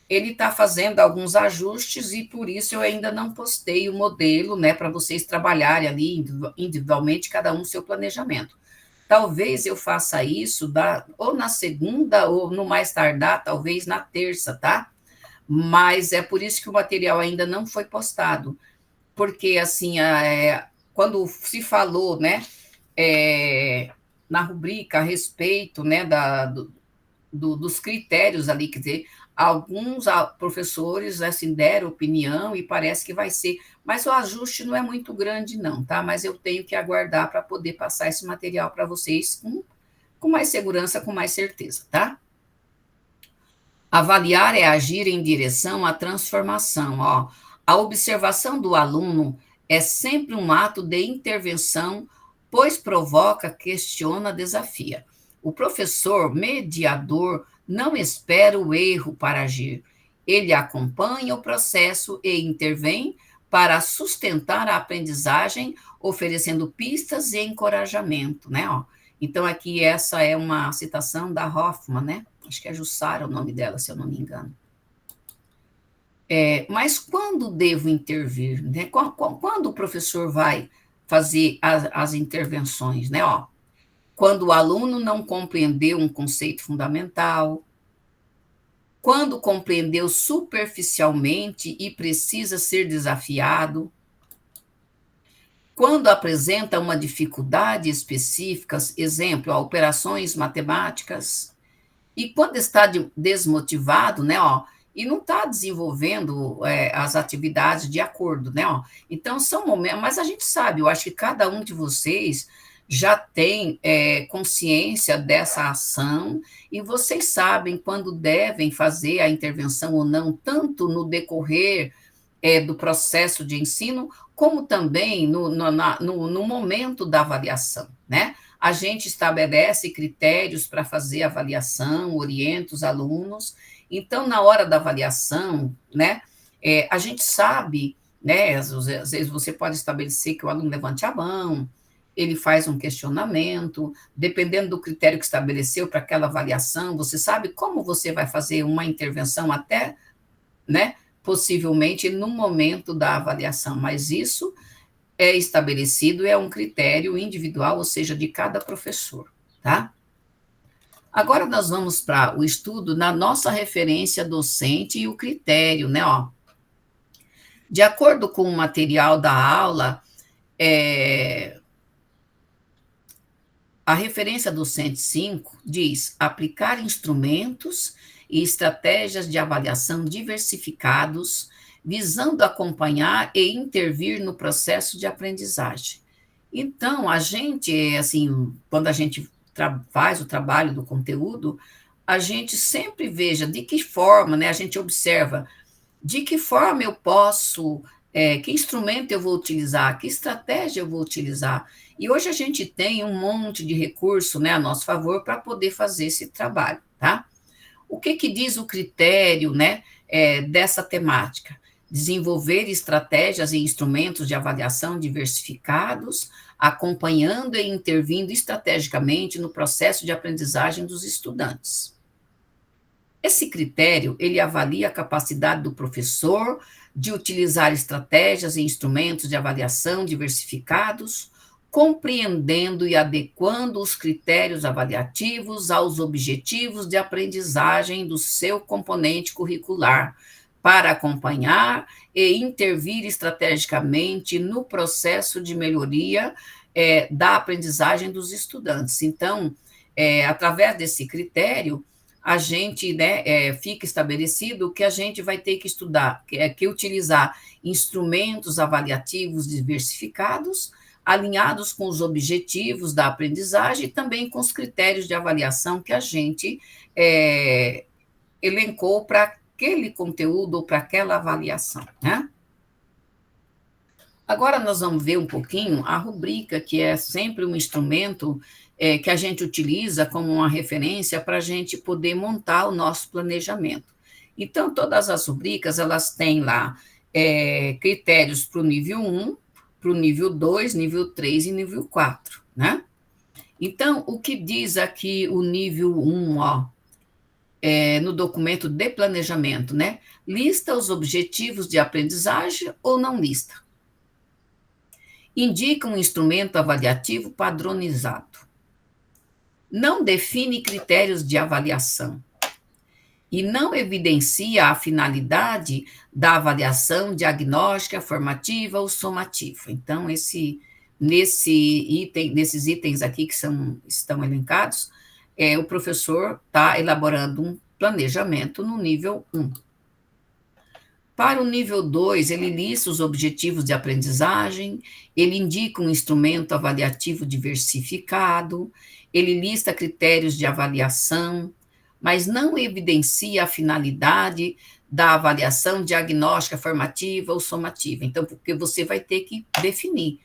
ele está fazendo alguns ajustes e por isso eu ainda não postei o modelo, né, para vocês trabalharem ali individualmente, cada um seu planejamento. Talvez eu faça isso ou na segunda ou no mais tardar, talvez na terça, tá? Mas é por isso que o material ainda não foi postado, porque assim, quando se falou, né, na rubrica a respeito, né, dos critérios ali, quer dizer, alguns professores assim deram opinião e parece que vai ser, mas o ajuste não é muito grande não, tá? Mas eu tenho que aguardar para poder passar esse material para vocês com mais segurança, com mais certeza, tá? Avaliar é agir em direção à transformação, ó. A observação do aluno é sempre um ato de intervenção, pois provoca, questiona, desafia. O professor mediador não espera o erro para agir. Ele acompanha o processo e intervém para sustentar a aprendizagem, oferecendo pistas e encorajamento, né? Ó. Então, aqui essa é uma citação da Hoffman, né? Acho que é Jussara o nome dela, se eu não me engano. Mas quando devo intervir? Né? Quando o professor vai fazer as intervenções, né? Ó, quando o aluno não compreendeu um conceito fundamental, quando compreendeu superficialmente e precisa ser desafiado, quando apresenta uma dificuldade específica, exemplo, operações matemáticas, e quando está desmotivado, né, ó, e não está desenvolvendo as atividades de acordo, né, ó. Então, são momentos, mas a gente sabe, eu acho que cada um de vocês já tem consciência dessa ação e vocês sabem quando devem fazer a intervenção ou não, tanto no decorrer do processo de ensino, como também no momento da avaliação, né? A gente estabelece critérios para fazer avaliação, orienta os alunos. Então, na hora da avaliação, né, a gente sabe, né, às vezes você pode estabelecer que o aluno levante a mão, ele faz um questionamento, dependendo do critério que estabeleceu para aquela avaliação, você sabe como você vai fazer uma intervenção até, né, possivelmente no momento da avaliação, mas isso é estabelecido, é um critério individual, ou seja, de cada professor, tá? Agora nós vamos para o estudo na nossa referência docente e o critério, né, ó. De acordo com o material da aula, a referência docente 5 diz aplicar instrumentos e estratégias de avaliação diversificados, visando acompanhar e intervir no processo de aprendizagem. Então, a gente, assim, quando a gente faz o trabalho do conteúdo, a gente sempre veja de que forma, né, a gente observa de que forma eu posso, que instrumento eu vou utilizar, que estratégia eu vou utilizar. E hoje a gente tem um monte de recurso, né, a nosso favor para poder fazer esse trabalho, tá? O que diz o critério, né, dessa temática? desenvolver estratégias e instrumentos de avaliação diversificados, acompanhando e intervindo estrategicamente no processo de aprendizagem dos estudantes. Esse critério, ele avalia a capacidade do professor de utilizar estratégias e instrumentos de avaliação diversificados, compreendendo e adequando os critérios avaliativos aos objetivos de aprendizagem do seu componente curricular, para acompanhar e intervir estrategicamente no processo de melhoria da aprendizagem dos estudantes. Então, através desse critério, a gente, né, fica estabelecido que a gente vai ter que estudar, que utilizar instrumentos avaliativos diversificados, alinhados com os objetivos da aprendizagem e também com os critérios de avaliação que a gente elencou para aquele conteúdo ou para aquela avaliação, né? Agora nós vamos ver um pouquinho a rubrica, que é sempre um instrumento que a gente utiliza como uma referência para a gente poder montar o nosso planejamento. Então, todas as rubricas, elas têm lá critérios para o nível 1, para o nível 2, nível 3 e nível 4, né? Então, o que diz aqui o nível 1, ó, no documento de planejamento, né? Lista os objetivos de aprendizagem ou não lista? Indica um instrumento avaliativo padronizado. Não define critérios de avaliação. E não evidencia a finalidade da avaliação diagnóstica, formativa ou somativa. Então, nesses itens aqui que estão elencados, o professor está elaborando um planejamento no nível 1. Para o nível 2, ele lista os objetivos de aprendizagem, ele indica um instrumento avaliativo diversificado, ele lista critérios de avaliação, mas não evidencia a finalidade da avaliação diagnóstica, formativa ou somativa. Então, porque você vai ter que definir,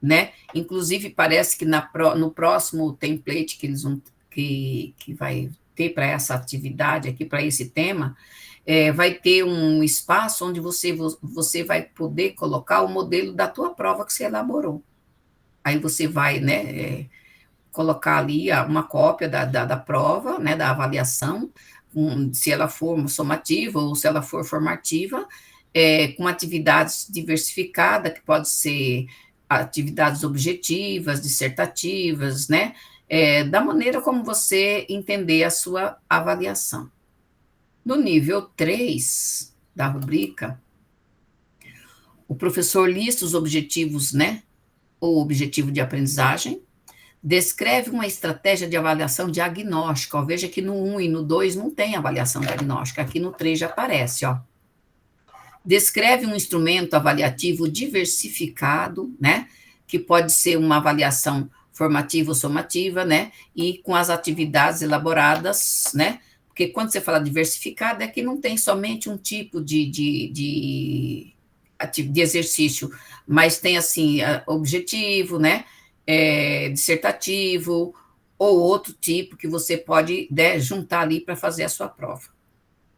né? Inclusive, parece que no próximo template que eles vão que vai ter para essa atividade aqui, para esse tema, vai ter um espaço onde você vai poder colocar o modelo da tua prova que você elaborou. Aí você vai, né, colocar ali uma cópia da prova, né, da avaliação, se ela for somativa ou se ela for formativa, com atividades diversificadas, que pode ser atividades objetivas, dissertativas, né, da maneira como você entender a sua avaliação. No nível 3 da rubrica, o professor lista os objetivos, né, ou objetivo de aprendizagem, descreve uma estratégia de avaliação diagnóstica. Ó, veja que no 1 e no 2 não tem avaliação diagnóstica, aqui no 3 já aparece, ó. Descreve um instrumento avaliativo diversificado, né, que pode ser uma avaliação formativa ou somativa, né, e com as atividades elaboradas, né, porque quando você fala diversificado é que não tem somente um tipo de exercício, mas tem, assim, objetivo, né, dissertativo, ou outro tipo que você pode, né, juntar ali para fazer a sua prova,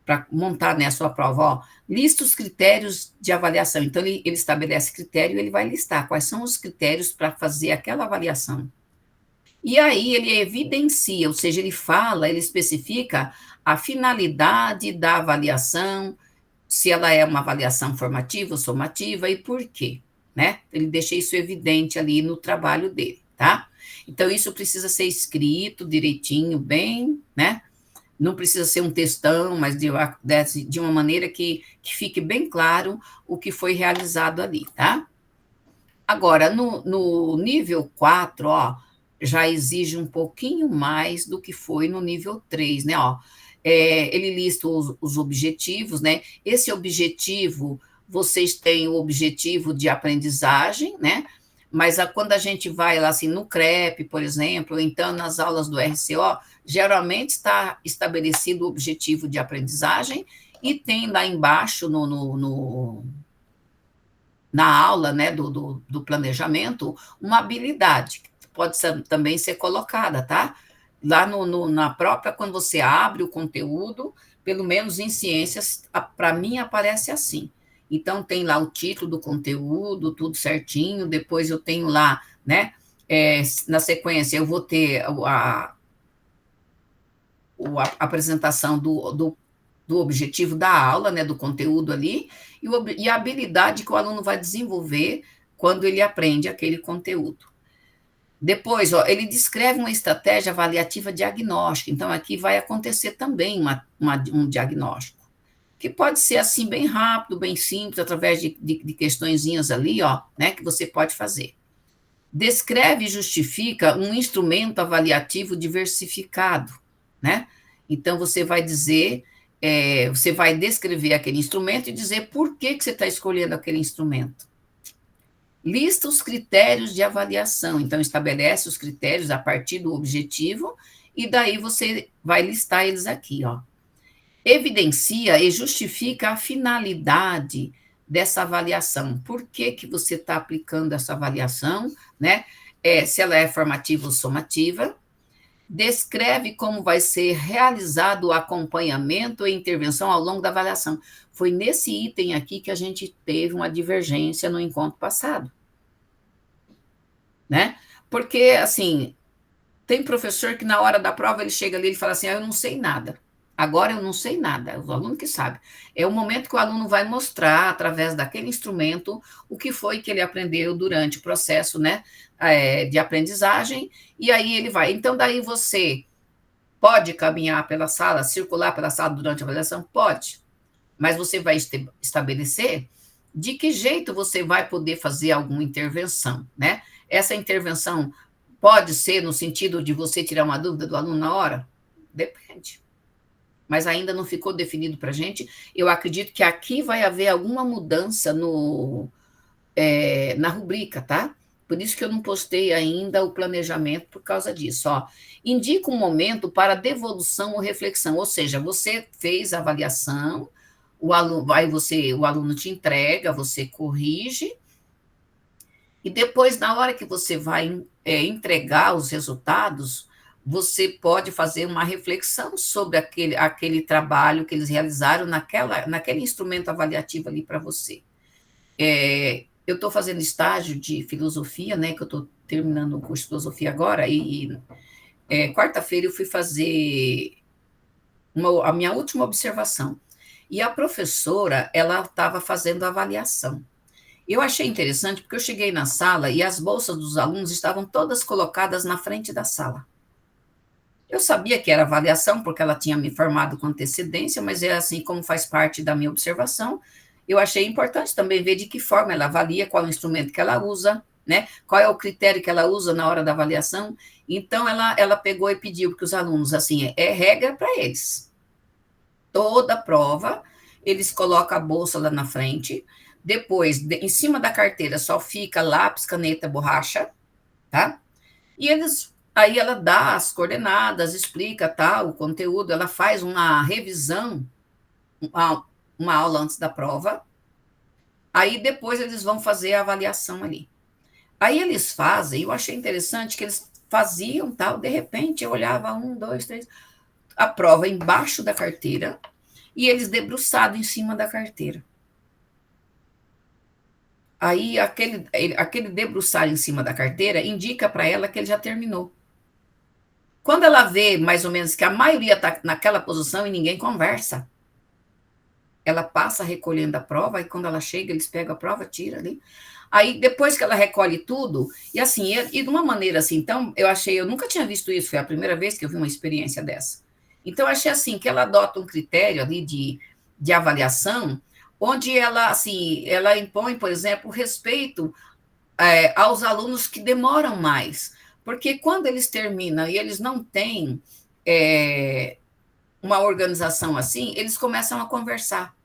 para montar, né, a sua prova. Ó, lista os critérios de avaliação. Então, ele estabelece critério e ele vai listar quais são os critérios para fazer aquela avaliação. E aí ele evidencia, ou seja, ele especifica a finalidade da avaliação, se ela é uma avaliação formativa ou somativa e por quê, né? Ele deixa isso evidente ali no trabalho dele, tá? Então, isso precisa ser escrito direitinho, bem, né? Não precisa ser um textão, mas de uma maneira que fique bem claro o que foi realizado ali, tá? Agora, no nível 4, ó, já exige um pouquinho mais do que foi no nível 3, né? Ó, ele lista os objetivos, né? Esse objetivo, vocês têm o objetivo de aprendizagem, né? Mas quando a gente vai lá, assim, no CREP, por exemplo, ou então nas aulas do RCO, geralmente está estabelecido o objetivo de aprendizagem e tem lá embaixo na aula, né, do planejamento, uma habilidade, que pode também ser colocada, tá? Lá na própria, quando você abre o conteúdo, pelo menos em ciências, para mim aparece assim. Então, tem lá o título do conteúdo, tudo certinho, depois eu tenho lá, né, na sequência, eu vou ter a apresentação do objetivo da aula, né, do conteúdo ali, e a habilidade que o aluno vai desenvolver quando ele aprende aquele conteúdo. Depois, ó, ele descreve uma estratégia avaliativa diagnóstica, então aqui vai acontecer também um diagnóstico, que pode ser assim, bem rápido, bem simples, através de questõezinhas ali, ó, né, que você pode fazer. Descreve e justifica um instrumento avaliativo diversificado, né? Então, você vai dizer, você vai descrever aquele instrumento e dizer por que você está escolhendo aquele instrumento. Lista os critérios de avaliação, então estabelece os critérios a partir do objetivo, e daí você vai listar eles aqui, ó. Evidencia e justifica a finalidade dessa avaliação. Por que você está aplicando essa avaliação, né? Se ela é formativa ou somativa. Descreve como vai ser realizado o acompanhamento e intervenção ao longo da avaliação. Foi nesse item aqui que a gente teve uma divergência no encontro passado, né? Porque, assim, tem professor que na hora da prova ele chega ali e fala assim, eu não sei nada. Agora eu não sei nada, é o aluno que sabe. É o momento que o aluno vai mostrar, através daquele instrumento, o que foi que ele aprendeu durante o processo, né, de aprendizagem, e aí ele vai. Então, daí você pode caminhar pela sala, circular pela sala durante a avaliação? Pode. Mas você vai estabelecer de que jeito você vai poder fazer alguma intervenção, né? Essa intervenção pode ser no sentido de você tirar uma dúvida do aluno na hora? Depende. Mas ainda não ficou definido para a gente. Eu acredito que aqui vai haver alguma mudança na rubrica, tá? Por isso que eu não postei ainda o planejamento por causa disso. Ó, indica um momento para devolução ou reflexão, ou seja, você fez a avaliação, o aluno te entrega, você corrige, e depois, na hora que você vai entregar os resultados, você pode fazer uma reflexão sobre aquele trabalho que eles realizaram naquele instrumento avaliativo ali para você. Eu estou fazendo estágio de filosofia, né, que eu estou terminando o curso de filosofia agora, e quarta-feira eu fui fazer a minha última observação. E a professora, ela estava fazendo a avaliação. Eu achei interessante, porque eu cheguei na sala e as bolsas dos alunos estavam todas colocadas na frente da sala. Eu sabia que era avaliação, porque ela tinha me informado com antecedência, mas é assim, como faz parte da minha observação, eu achei importante também ver de que forma ela avalia, qual é o instrumento que ela usa, né? Qual é o critério que ela usa na hora da avaliação. Então, ela pegou e pediu que os alunos, assim, regra para eles. Toda prova, eles colocam a bolsa lá na frente, depois, em cima da carteira, só fica lápis, caneta, borracha, tá? E aí ela dá as coordenadas, explica o conteúdo, ela faz uma revisão, uma aula antes da prova, aí depois eles vão fazer a avaliação ali. Aí eles fazem, eu achei interessante que eles faziam de repente eu olhava 1, 2, 3, a prova embaixo da carteira, e eles debruçados em cima da carteira. Aí aquele debruçar em cima da carteira indica para ela que ele já terminou. Quando ela vê, mais ou menos, que a maioria está naquela posição e ninguém conversa, ela passa recolhendo a prova, e quando ela chega, eles pegam a prova, tira ali. Aí, depois que ela recolhe tudo, e assim, e de uma maneira assim, então, eu nunca tinha visto isso, foi a primeira vez que eu vi uma experiência dessa. Então, eu achei assim, que ela adota um critério ali de avaliação, onde ela, assim, ela impõe, por exemplo, respeito aos alunos que demoram mais, porque quando eles terminam e eles não têm uma organização assim, eles começam a conversar.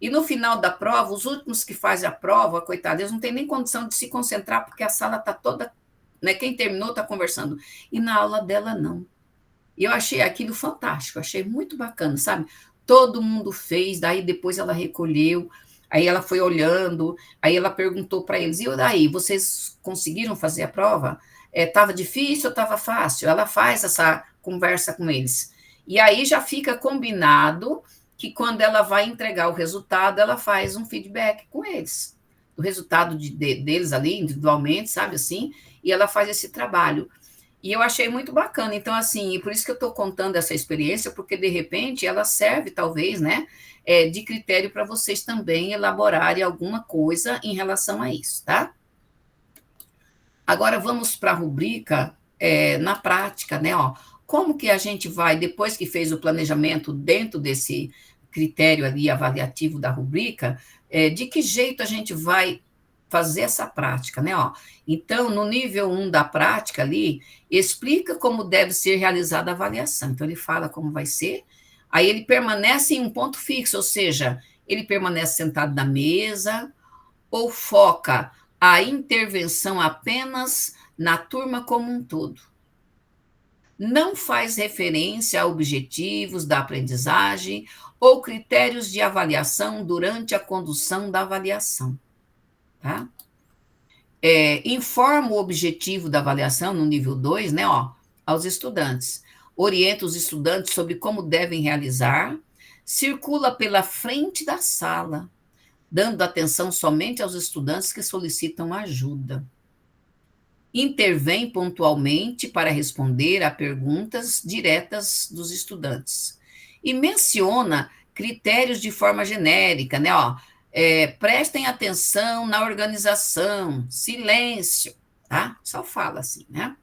E no final da prova, os últimos que fazem a prova, coitados, eles não têm nem condição de se concentrar, porque a sala está toda, né, quem terminou está conversando. E na aula dela, não. E eu achei aquilo fantástico, achei muito bacana, sabe? Todo mundo fez, daí depois ela recolheu, aí ela foi olhando, aí ela perguntou para eles, e daí, vocês conseguiram fazer a prova? Estava difícil ou estava fácil? Ela faz essa conversa com eles. E aí já fica combinado que quando ela vai entregar o resultado, ela faz um feedback com eles, o resultado deles ali, individualmente, sabe assim, e ela faz esse trabalho. E eu achei muito bacana, então, assim, por isso que eu estou contando essa experiência, porque, de repente, ela serve, talvez, né, de critério para vocês também elaborarem alguma coisa em relação a isso, tá? Agora, vamos para a rubrica na prática, né, ó, como que a gente vai, depois que fez o planejamento dentro desse critério ali avaliativo da rubrica, de que jeito a gente vai fazer essa prática, né, ó? Então, no nível 1 da prática ali, explica como deve ser realizada a avaliação. Então, ele fala como vai ser, aí ele permanece em um ponto fixo, ou seja, ele permanece sentado na mesa, ou foca a intervenção apenas na turma como um todo. Não faz referência a objetivos da aprendizagem ou critérios de avaliação durante a condução da avaliação. Tá? Informa o objetivo da avaliação no nível 2, né, ó, aos estudantes. Orienta os estudantes sobre como devem realizar. Circula pela frente da sala, dando atenção somente aos estudantes que solicitam ajuda. Intervém pontualmente para responder a perguntas diretas dos estudantes. E menciona critérios de forma genérica, né? Ó, prestem atenção na organização, silêncio, tá? Só fala assim, né?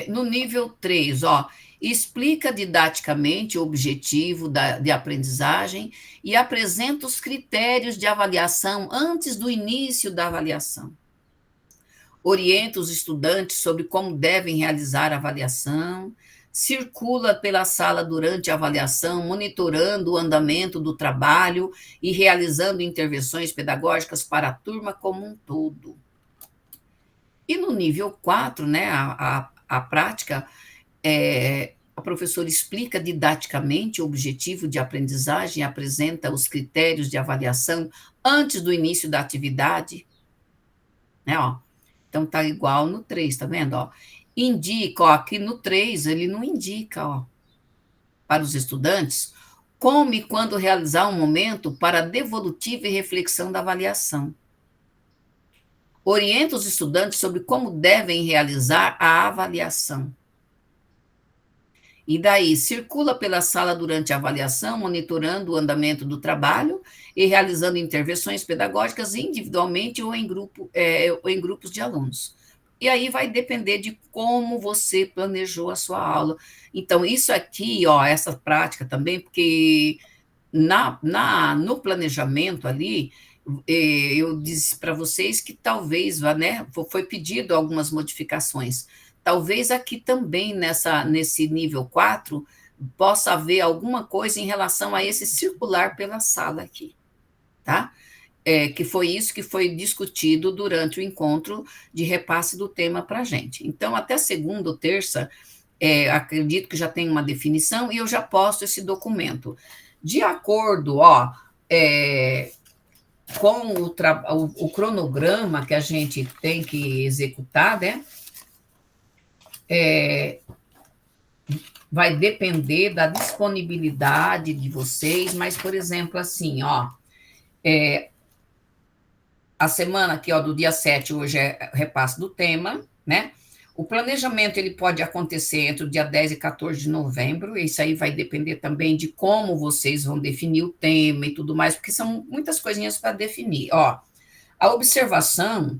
No nível 3, ó, explica didaticamente o objetivo de aprendizagem e apresenta os critérios de avaliação antes do início da avaliação. Orienta os estudantes sobre como devem realizar a avaliação, circula pela sala durante a avaliação, monitorando o andamento do trabalho e realizando intervenções pedagógicas para a turma como um todo. E no nível 4, né, a prática, a professora explica didaticamente o objetivo de aprendizagem, apresenta os critérios de avaliação antes do início da atividade, né, ó. Então, tá igual no 3, tá vendo, ó? Indica, ó, aqui no 3, ele não indica, ó, para os estudantes, como e quando realizar um momento para devolutiva e reflexão da avaliação. Orienta os estudantes sobre como devem realizar a avaliação. E daí, circula pela sala durante a avaliação, monitorando o andamento do trabalho e realizando intervenções pedagógicas individualmente ou em grupos de alunos. E aí vai depender de como você planejou a sua aula. Então, isso aqui, ó, essa prática também, porque no planejamento ali, eu disse para vocês que talvez, né, foi pedido algumas modificações. Talvez aqui também, nesse nível 4, possa haver alguma coisa em relação a esse circular pela sala aqui, tá? Que foi isso que foi discutido durante o encontro de repasse do tema para a gente. Então, até segunda ou terça, acredito que já tem uma definição e eu já posto esse documento. De acordo, ó, com o cronograma que a gente tem que executar, né? Vai depender da disponibilidade de vocês, mas, por exemplo, assim, ó, a semana aqui, ó, do dia 7, hoje é repasse do tema, né? O planejamento, ele pode acontecer entre o dia 10 e 14 de novembro, isso aí vai depender também de como vocês vão definir o tema e tudo mais, porque são muitas coisinhas para definir. Ó, a observação,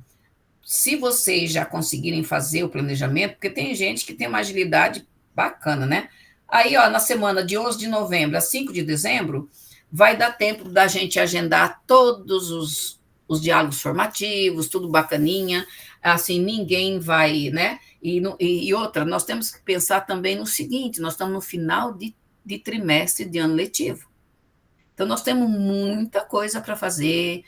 se vocês já conseguirem fazer o planejamento, porque tem gente que tem uma agilidade bacana, né? Aí, ó, na semana de 11 de novembro a 5 de dezembro, vai dar tempo da gente agendar todos os diálogos formativos, tudo bacaninha, assim, ninguém vai, né? E outra, nós temos que pensar também no seguinte, nós estamos no final de trimestre de ano letivo. Então, nós temos muita coisa para fazer,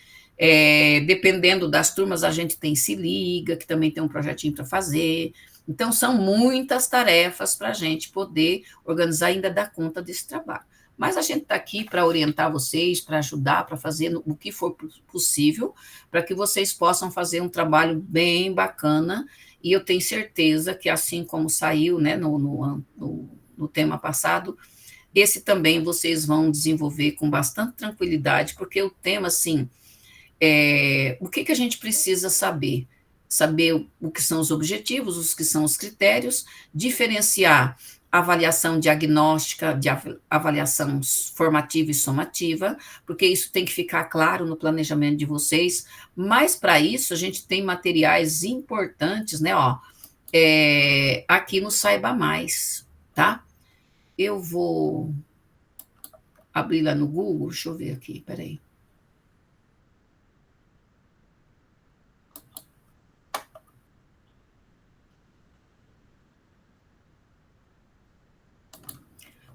dependendo das turmas, a gente tem Se Liga, que também tem um projetinho para fazer. Então, são muitas tarefas para a gente poder organizar e ainda dar conta desse trabalho. Mas a gente está aqui para orientar vocês, para ajudar, para fazer o que for possível, para que vocês possam fazer um trabalho bem bacana, e eu tenho certeza que assim como saiu, né, no no tema passado, esse também vocês vão desenvolver com bastante tranquilidade, porque o tema, assim, o que a gente precisa saber? Saber o que são os objetivos, os que são os critérios, diferenciar avaliação diagnóstica, de avaliação formativa e somativa, porque isso tem que ficar claro no planejamento de vocês, mas para isso a gente tem materiais importantes, né, ó, aqui no Saiba Mais, tá? Eu vou abrir lá no Google, deixa eu ver aqui, peraí.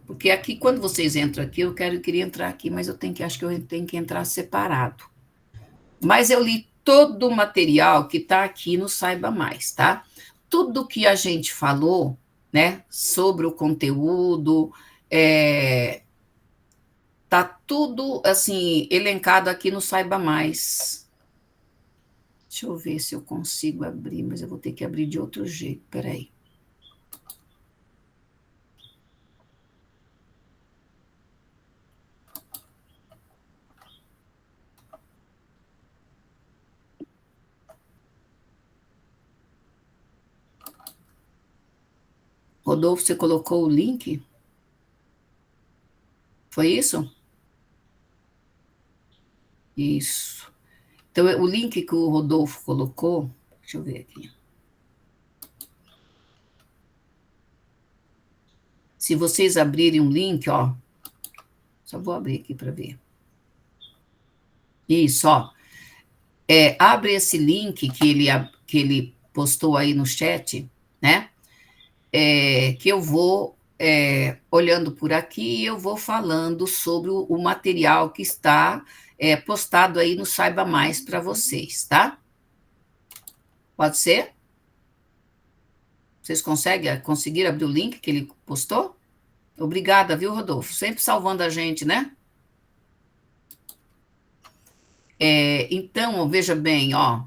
Porque aqui, quando vocês entram aqui, eu queria entrar aqui, mas acho que eu tenho que entrar separado. Mas eu li todo o material que está aqui no Saiba Mais, tá? Tudo que a gente falou, né, sobre o conteúdo, tá tudo, assim, elencado aqui no Saiba Mais. Deixa eu ver se eu consigo abrir, mas eu vou ter que abrir de outro jeito, peraí. Rodolfo, você colocou o link? Foi isso? Isso. Então, o link que o Rodolfo colocou, deixa eu ver aqui. Se vocês abrirem um link, ó, só vou abrir aqui para ver. Isso, ó. Abre esse link que ele postou aí no chat, né? Que eu vou olhando por aqui e eu vou falando sobre o material que está postado aí no Saiba Mais para vocês, tá? Pode ser? Vocês conseguiram abrir o link que ele postou? Obrigada, viu, Rodolfo? Sempre salvando a gente, né? Então, veja bem, ó.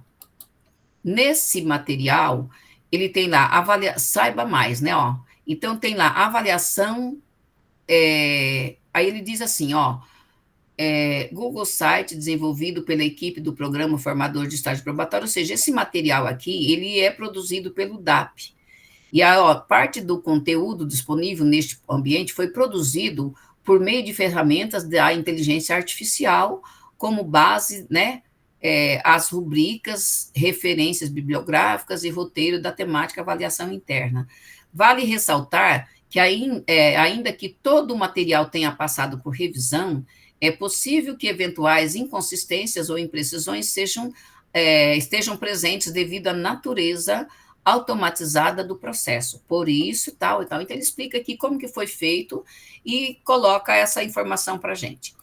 Nesse material, ele tem lá, Saiba Mais, né, ó. Então, tem lá, avaliação, aí ele diz assim, ó, Google Site desenvolvido pela equipe do Programa Formador de Estágio Probatório, ou seja, esse material aqui, ele é produzido pelo DAP. E a parte do conteúdo disponível neste ambiente foi produzido por meio de ferramentas da inteligência artificial, como base, né, as rubricas, referências bibliográficas e roteiro da temática avaliação interna. Vale ressaltar que, ainda que todo o material tenha passado por revisão, é possível que eventuais inconsistências ou imprecisões estejam presentes devido à natureza automatizada do processo, por isso, tal e tal. Então, ele explica aqui como que foi feito e coloca essa informação para a gente.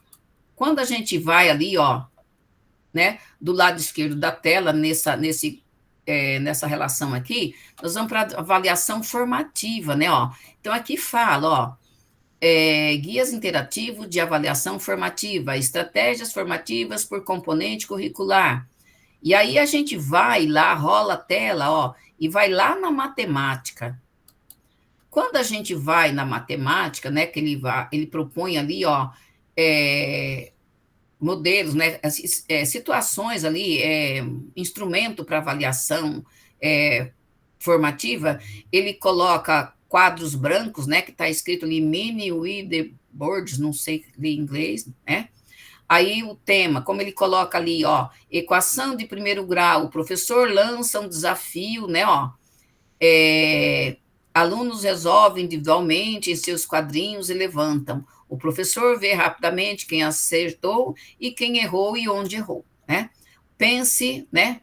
Quando a gente vai ali, ó, né, do lado esquerdo da tela, nessa relação aqui, nós vamos para a avaliação formativa, né, ó. Então, aqui fala, ó, guias interativos de avaliação formativa, estratégias formativas por componente curricular. E aí a gente vai lá, rola a tela, ó, e vai lá na matemática. Quando a gente vai na matemática, né, que ele propõe ali, ó, modelos, né, situações ali, instrumento para avaliação formativa, ele coloca quadros brancos, né, que está escrito ali, mini with the boards, não sei ler em inglês, né? Aí o tema, como ele coloca ali, ó, equação de primeiro grau, o professor lança um desafio, né, ó, alunos resolvem individualmente em seus quadrinhos e levantam. O professor vê rapidamente quem acertou e quem errou e onde errou, né? Pense, né,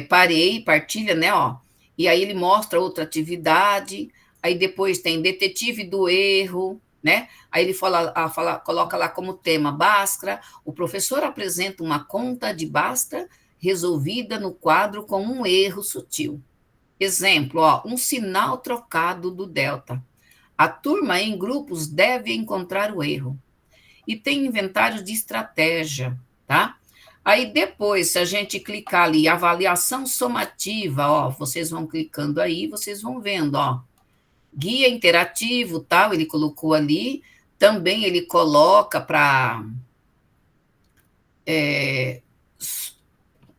parei, partilha, né, ó, e aí ele mostra outra atividade, aí depois tem detetive do erro, né? Aí ele coloca lá como tema Bhaskara, o professor apresenta uma conta de Bhaskara resolvida no quadro com um erro sutil. Exemplo, ó, um sinal trocado do delta. A turma em grupos deve encontrar o erro. E tem inventário de estratégia, tá? Aí depois, se a gente clicar ali, avaliação somativa, ó, vocês vão clicando aí, vocês vão vendo, ó, Guia interativo, tal, ele colocou ali. Também ele coloca para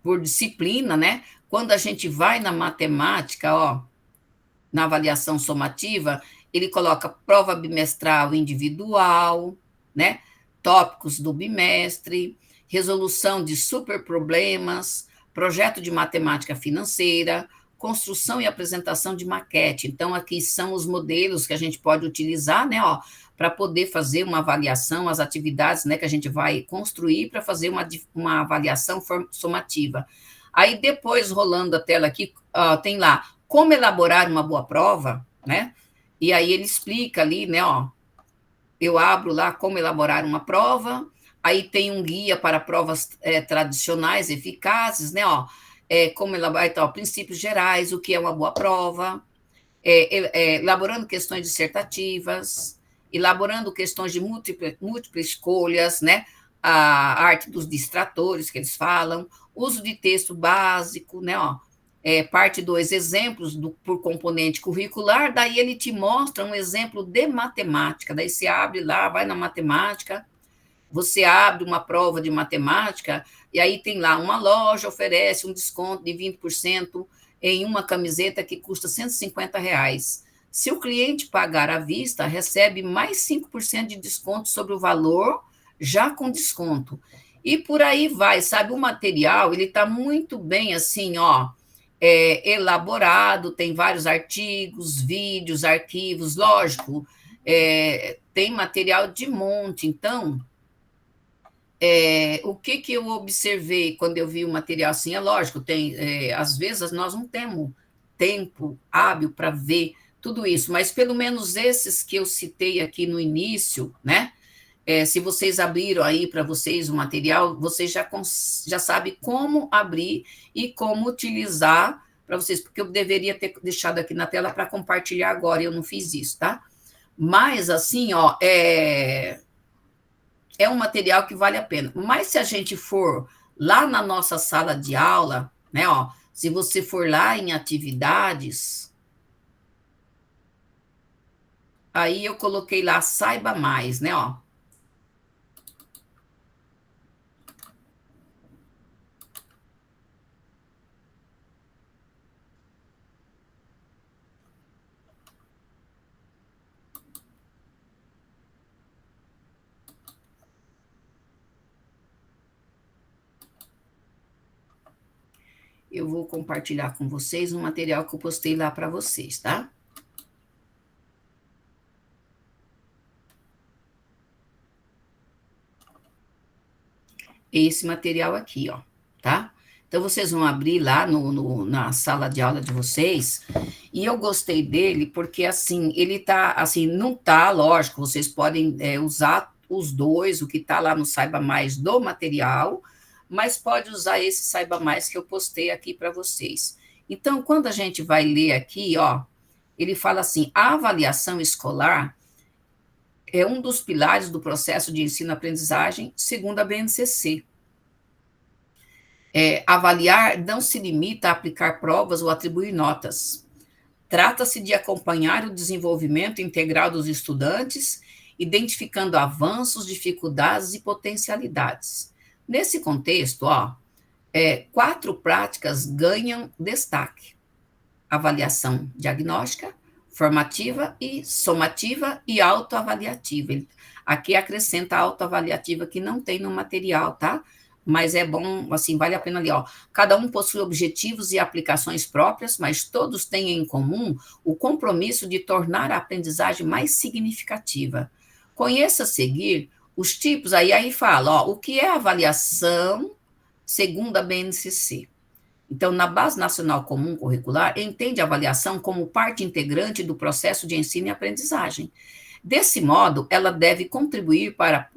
por disciplina, né? Quando a gente vai na matemática, ó, na avaliação somativa, ele coloca prova bimestral individual, né? Tópicos do bimestre, resolução de superproblemas, projeto de matemática financeira, construção e apresentação de maquete. Então, aqui são os modelos que a gente pode utilizar, né, ó, para poder fazer uma avaliação, as atividades, né, que a gente vai construir para fazer uma avaliação somativa. Aí, depois, rolando a tela aqui, ó, tem lá, como elaborar uma boa prova, né, e aí ele explica ali, né, ó, eu abro lá como elaborar uma prova, aí tem um guia para provas tradicionais, eficazes, né, ó, como elaborar, então, princípios gerais, o que é uma boa prova, elaborando questões dissertativas, elaborando questões de múltiplas escolhas, né, a arte dos distratores, que eles falam, uso de texto básico, né, ó, parte 2, exemplos por componente curricular, daí ele te mostra um exemplo de matemática, daí você abre lá, vai na matemática, você abre uma prova de matemática, e aí tem lá, uma loja oferece um desconto de 20% em uma camiseta que custa R$ 150. Se o cliente pagar à vista, recebe mais 5% de desconto sobre o valor, já com desconto. E por aí vai, sabe? O material, ele está muito bem, assim, ó, elaborado, tem vários artigos, vídeos, arquivos, lógico, tem material de monte. Então, o que eu observei quando eu vi o material assim, lógico, às vezes nós não temos tempo hábil para ver tudo isso, mas pelo menos esses que eu citei aqui no início, né? Se vocês abriram aí para vocês o material, vocês já sabem como abrir e como utilizar para vocês, porque eu deveria ter deixado aqui na tela para compartilhar agora, eu não fiz isso, tá? Mas, assim, ó, é um material que vale a pena. Mas se a gente for lá na nossa sala de aula, né, ó, se você for lá em atividades, aí eu coloquei lá, saiba mais, né, ó. Eu vou compartilhar com vocês um material que eu postei lá para vocês, tá? Esse material aqui, ó, tá? Então, vocês vão abrir lá na sala de aula de vocês, e eu gostei dele porque, assim, ele tá, assim, não tá, lógico, vocês podem usar os dois, o que tá lá no Saiba Mais do material, mas pode usar esse Saiba Mais que eu postei aqui para vocês. Então, quando a gente vai ler aqui, ó, ele fala assim, a avaliação escolar é um dos pilares do processo de ensino-aprendizagem, segundo a BNCC. Avaliar não se limita a aplicar provas ou atribuir notas. Trata-se de acompanhar o desenvolvimento integral dos estudantes, identificando avanços, dificuldades e potencialidades. Nesse contexto, ó, 4 práticas ganham destaque: avaliação diagnóstica, formativa e somativa e autoavaliativa. Aqui acrescenta a autoavaliativa que não tem no material, tá? Mas é bom, assim, vale a pena ali, ó. Cada um possui objetivos e aplicações próprias, mas todos têm em comum o compromisso de tornar a aprendizagem mais significativa. Conheça a seguir os tipos, aí fala, ó, o que é avaliação segundo a BNCC. Então, na Base Nacional Comum Curricular, entende a avaliação como parte integrante do processo de ensino e aprendizagem. Desse modo, ela deve contribuir para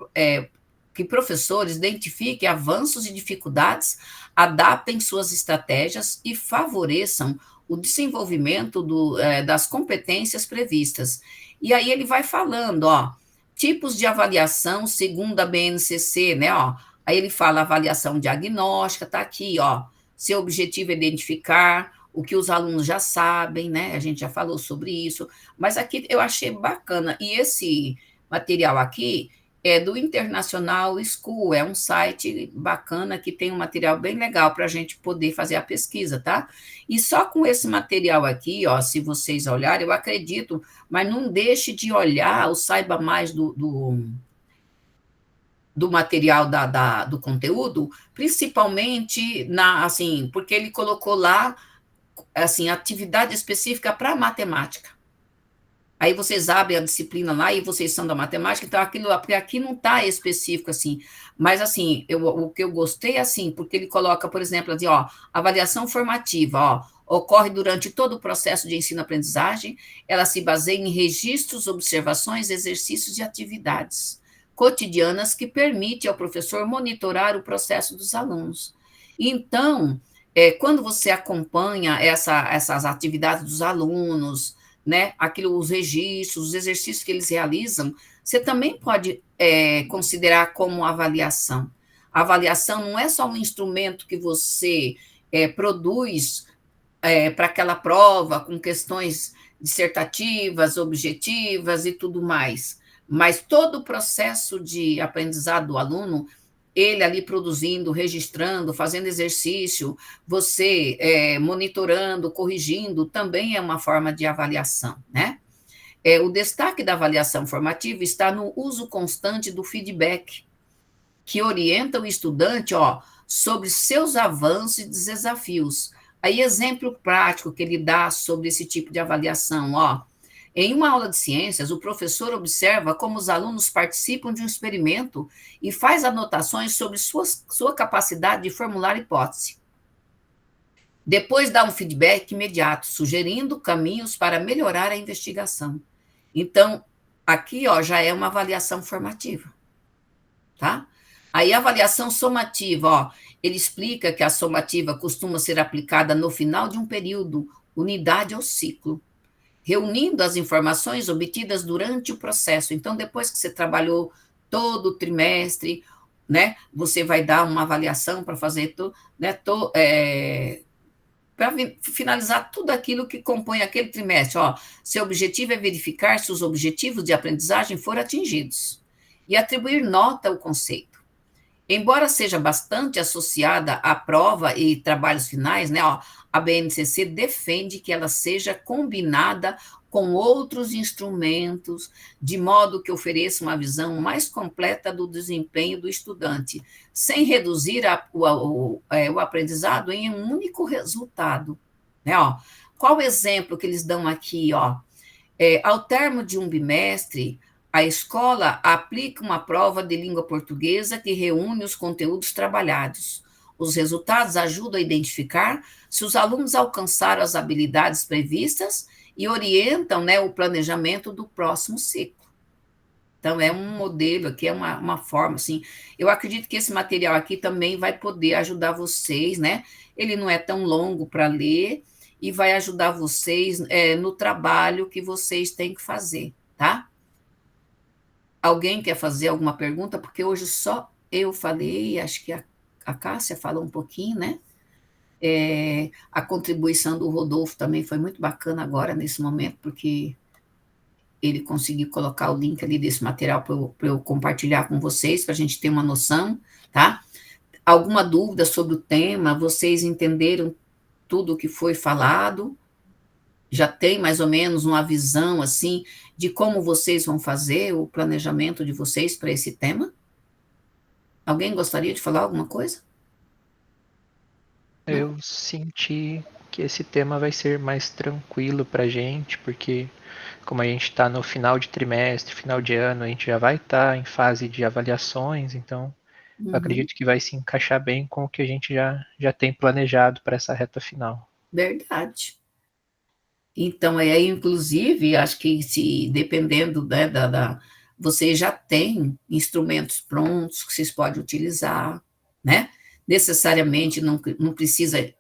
que professores identifiquem avanços e dificuldades, adaptem suas estratégias e favoreçam o desenvolvimento das competências previstas. E aí ele vai falando, ó, tipos de avaliação segundo a BNCC, né, ó. Aí ele fala avaliação diagnóstica, tá aqui, ó. Seu objetivo é identificar o que os alunos já sabem, né? A gente já falou sobre isso, mas aqui eu achei bacana. E esse material aqui é do International School, é um site bacana que tem um material bem legal para a gente poder fazer a pesquisa, tá? E só com esse material aqui, ó, se vocês olharem, eu acredito, mas não deixe de olhar o Saiba Mais do material do conteúdo, principalmente assim, porque ele colocou lá assim, atividade específica para matemática. Aí vocês abrem a disciplina lá e vocês são da matemática, então porque aqui não está específico assim. Mas assim, o que eu gostei assim, porque ele coloca, por exemplo, assim, ó, avaliação formativa, ó, ocorre durante todo o processo de ensino-aprendizagem, ela se baseia em registros, observações, exercícios e atividades cotidianas que permite ao professor monitorar o processo dos alunos. Então, quando você acompanha essas atividades dos alunos, né, os registros, os exercícios que eles realizam, você também pode considerar como avaliação. A avaliação não é só um instrumento que você produz para aquela prova, com questões dissertativas, objetivas e tudo mais, mas todo o processo de aprendizado do aluno, ele ali produzindo, registrando, fazendo exercício, você monitorando, corrigindo, também é uma forma de avaliação, né? O destaque da avaliação formativa está no uso constante do feedback, que orienta o estudante, ó, sobre seus avanços e desafios. Aí, exemplo prático que ele dá sobre esse tipo de avaliação, ó. Em uma aula de ciências, o professor observa como os alunos participam de um experimento e faz anotações sobre sua capacidade de formular hipótese. Depois dá um feedback imediato, sugerindo caminhos para melhorar a investigação. Então, aqui ó, já é uma avaliação formativa. Tá? Aí a avaliação somativa, ó, ele explica que a somativa costuma ser aplicada no final de um período, unidade ou ciclo, reunindo as informações obtidas durante o processo. Então, depois que você trabalhou todo o trimestre, né, você vai dar uma avaliação para fazer para finalizar tudo aquilo que compõe aquele trimestre. Ó, seu objetivo é verificar se os objetivos de aprendizagem foram atingidos e atribuir nota ao conceito. Embora seja bastante associada à prova e trabalhos finais, né, ó, a BNCC defende que ela seja combinada com outros instrumentos, de modo que ofereça uma visão mais completa do desempenho do estudante, sem reduzir o aprendizado em um único resultado. Né, ó. Qual o exemplo que eles dão aqui? Ó? Ao termo de um bimestre, a escola aplica uma prova de língua portuguesa que reúne os conteúdos trabalhados. Os resultados ajudam a identificar se os alunos alcançaram as habilidades previstas e orientam, né, o planejamento do próximo ciclo. Então, é um modelo aqui, é uma forma, assim. Eu acredito que esse material aqui também vai poder ajudar vocês, né? Ele não é tão longo para ler e vai ajudar vocês no trabalho que vocês têm que fazer, tá? Alguém quer fazer alguma pergunta? Porque hoje só eu falei, acho que a Cássia falou um pouquinho, né? A contribuição do Rodolfo também foi muito bacana agora, nesse momento, porque ele conseguiu colocar o link ali desse material para eu compartilhar com vocês, para a gente ter uma noção, tá? Alguma dúvida sobre o tema? Vocês entenderam tudo o que foi falado? Já tem mais ou menos uma visão, assim, de como vocês vão fazer o planejamento de vocês para esse tema? Alguém gostaria de falar alguma coisa? Eu senti que esse tema vai ser mais tranquilo para a gente, porque como a gente está no final de trimestre, final de ano, a gente já vai estar em fase de avaliações, então eu acredito que vai se encaixar bem com o que a gente já tem planejado para essa reta final. Verdade. Então, aí, inclusive, acho que se dependendo, né, você já tem instrumentos prontos que vocês podem utilizar, né? Necessariamente não precisa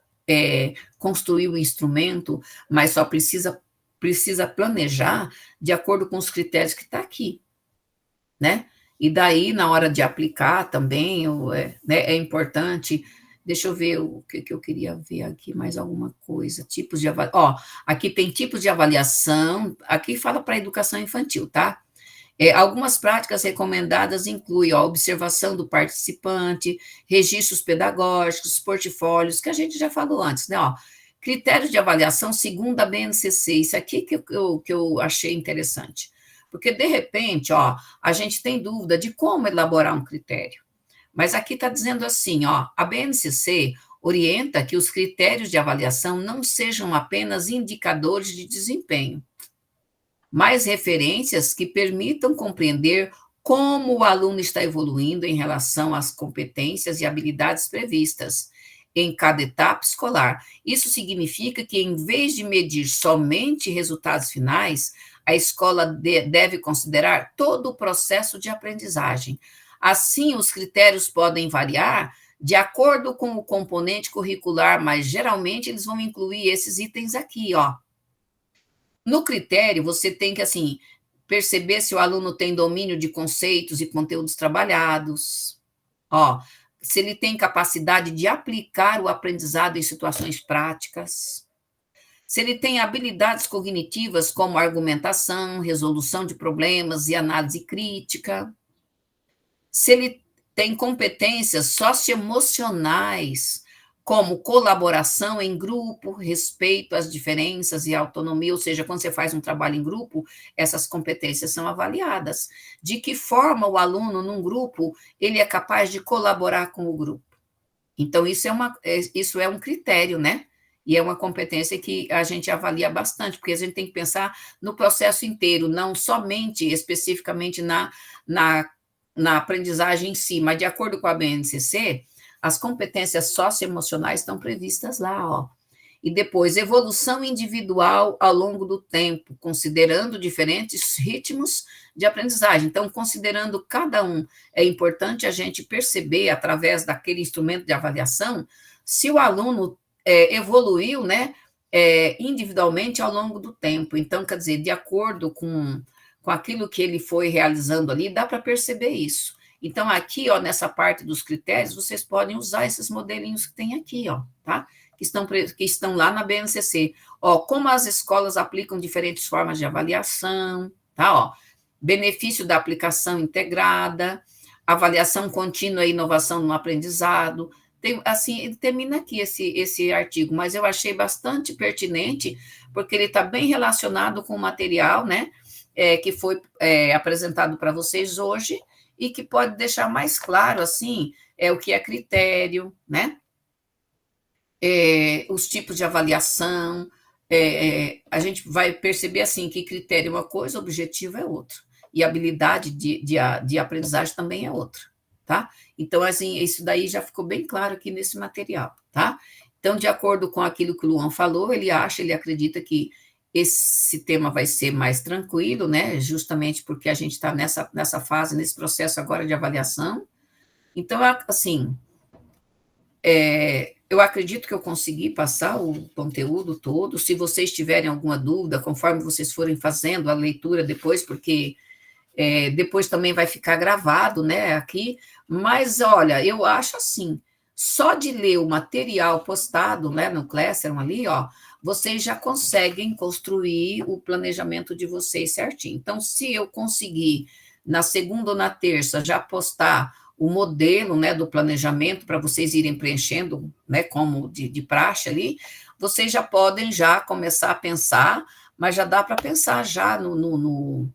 construir o instrumento, mas só precisa planejar de acordo com os critérios que está aqui, né? E daí, na hora de aplicar também, né, é importante Deixa eu ver o que eu queria ver aqui, mais alguma coisa. Tipos de avaliação. Ó, aqui tem tipos de avaliação, aqui fala para a educação infantil, tá? Algumas práticas recomendadas incluem a observação do participante, registros pedagógicos, portfólios, que a gente já falou antes, né? Ó, critérios de avaliação segundo a BNCC, isso aqui que eu achei interessante. Porque, de repente, ó, a gente tem dúvida de como elaborar um critério. Mas aqui está dizendo assim, ó, a BNCC orienta que os critérios de avaliação não sejam apenas indicadores de desempenho, mas referências que permitam compreender como o aluno está evoluindo em relação às competências e habilidades previstas em cada etapa escolar. Isso significa que, em vez de medir somente resultados finais, a escola deve considerar todo o processo de aprendizagem. Assim, os critérios podem variar de acordo com o componente curricular, mas geralmente eles vão incluir esses itens aqui, ó. No critério, você tem que, assim, perceber se o aluno tem domínio de conceitos e conteúdos trabalhados, ó, se ele tem capacidade de aplicar o aprendizado em situações práticas, se ele tem habilidades cognitivas como argumentação, resolução de problemas e análise crítica, se ele tem competências socioemocionais, como colaboração em grupo, respeito às diferenças e autonomia, ou seja, quando você faz um trabalho em grupo, essas competências são avaliadas. De que forma o aluno, num grupo, ele é capaz de colaborar com o grupo? Então, isso é um critério, né? E é uma competência que a gente avalia bastante, porque a gente tem que pensar no processo inteiro, não somente, especificamente na aprendizagem em si, mas de acordo com a BNCC, as competências socioemocionais estão previstas lá, ó. E depois, evolução individual ao longo do tempo, considerando diferentes ritmos de aprendizagem. Então, considerando cada um, é importante a gente perceber, através daquele instrumento de avaliação, se o aluno evoluiu, né, individualmente ao longo do tempo. Então, quer dizer, de acordo com aquilo que ele foi realizando ali, dá para perceber isso. Então, aqui, ó, nessa parte dos critérios, vocês podem usar esses modelinhos que tem aqui, ó, tá? Que estão lá na BNCC. Ó, como as escolas aplicam diferentes formas de avaliação, tá? Ó, benefício da aplicação integrada, avaliação contínua e inovação no aprendizado. Assim, ele termina aqui esse artigo, mas eu achei bastante pertinente, porque ele está bem relacionado com o material, né, que foi apresentado para vocês hoje, e que pode deixar mais claro, assim, o que é critério, né, os tipos de avaliação, a gente vai perceber, assim, que critério é uma coisa, objetivo é outra, e habilidade de aprendizagem também é outra, tá? Então, assim, isso daí já ficou bem claro aqui nesse material, tá? Então, de acordo com aquilo que o Luan falou, ele acredita que esse tema vai ser mais tranquilo, né? Justamente porque a gente está nessa fase, nesse processo agora de avaliação. Então, assim, eu acredito que eu consegui passar o conteúdo todo. Se vocês tiverem alguma dúvida, conforme vocês forem fazendo a leitura depois, porque depois também vai ficar gravado, né, aqui. Mas, olha, eu acho assim, só de ler o material postado, né, no Classroom ali, ó, vocês já conseguem construir o planejamento de vocês certinho. Então, se eu conseguir, na segunda ou na terça, já postar o modelo, né, do planejamento para vocês irem preenchendo, né, como de praxe ali, vocês já podem já começar a pensar, mas já dá para pensar já no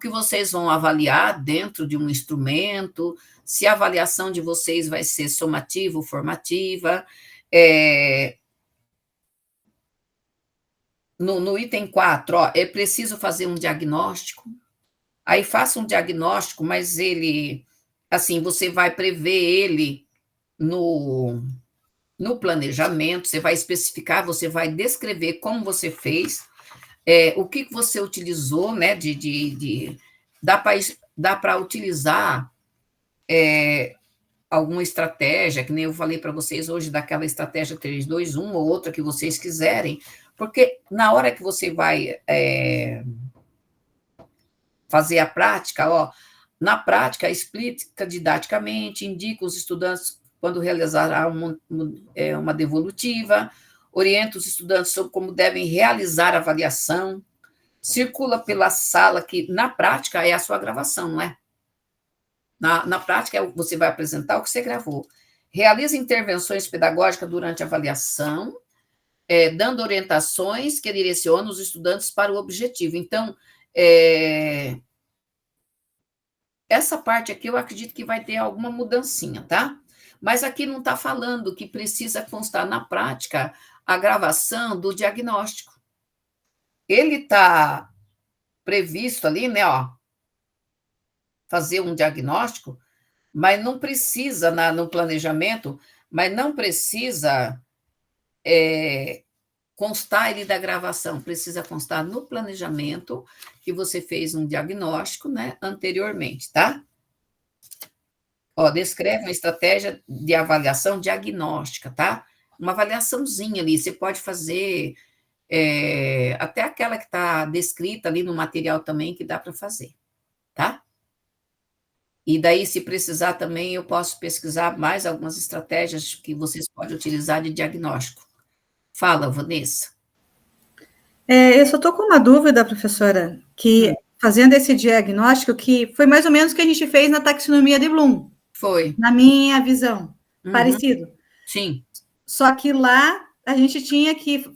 que vocês vão avaliar dentro de um instrumento, se a avaliação de vocês vai ser somativa ou formativa. No item 4, ó, é preciso fazer um diagnóstico. Aí faça um diagnóstico, mas ele, assim, você vai prever ele no planejamento, você vai especificar, você vai descrever como você fez, o que você utilizou, né, dá para utilizar alguma estratégia, que nem eu falei para vocês hoje, daquela estratégia 3, 2, 1, ou outra que vocês quiserem, porque na hora que você vai fazer a prática, ó, na prática, explica didaticamente, indica os estudantes quando realizará uma devolutiva, orienta os estudantes sobre como devem realizar a avaliação, circula pela sala, que na prática é a sua gravação, não é? Na prática, você vai apresentar o que você gravou. Realiza intervenções pedagógicas durante a avaliação, dando orientações que direcionam os estudantes para o objetivo. Então, essa parte aqui eu acredito que vai ter alguma mudancinha, tá? Mas aqui não está falando que precisa constar na prática a gravação do diagnóstico. Ele está previsto ali, né, ó, fazer um diagnóstico, mas não precisa, no planejamento, mas não precisa constar ele da gravação, precisa constar no planejamento que você fez um diagnóstico, né, anteriormente, tá? Ó, descreve uma estratégia de avaliação diagnóstica, tá? Uma avaliaçãozinha ali, você pode fazer até aquela que está descrita ali no material também, que dá para fazer, tá? E daí, se precisar também, eu posso pesquisar mais algumas estratégias que vocês podem utilizar de diagnóstico. Fala, Vanessa. Eu só estou com uma dúvida, professora, que fazendo esse diagnóstico, que foi mais ou menos o que a gente fez na taxonomia de Bloom. Foi. Na minha visão, parecido. Sim. Só que lá a gente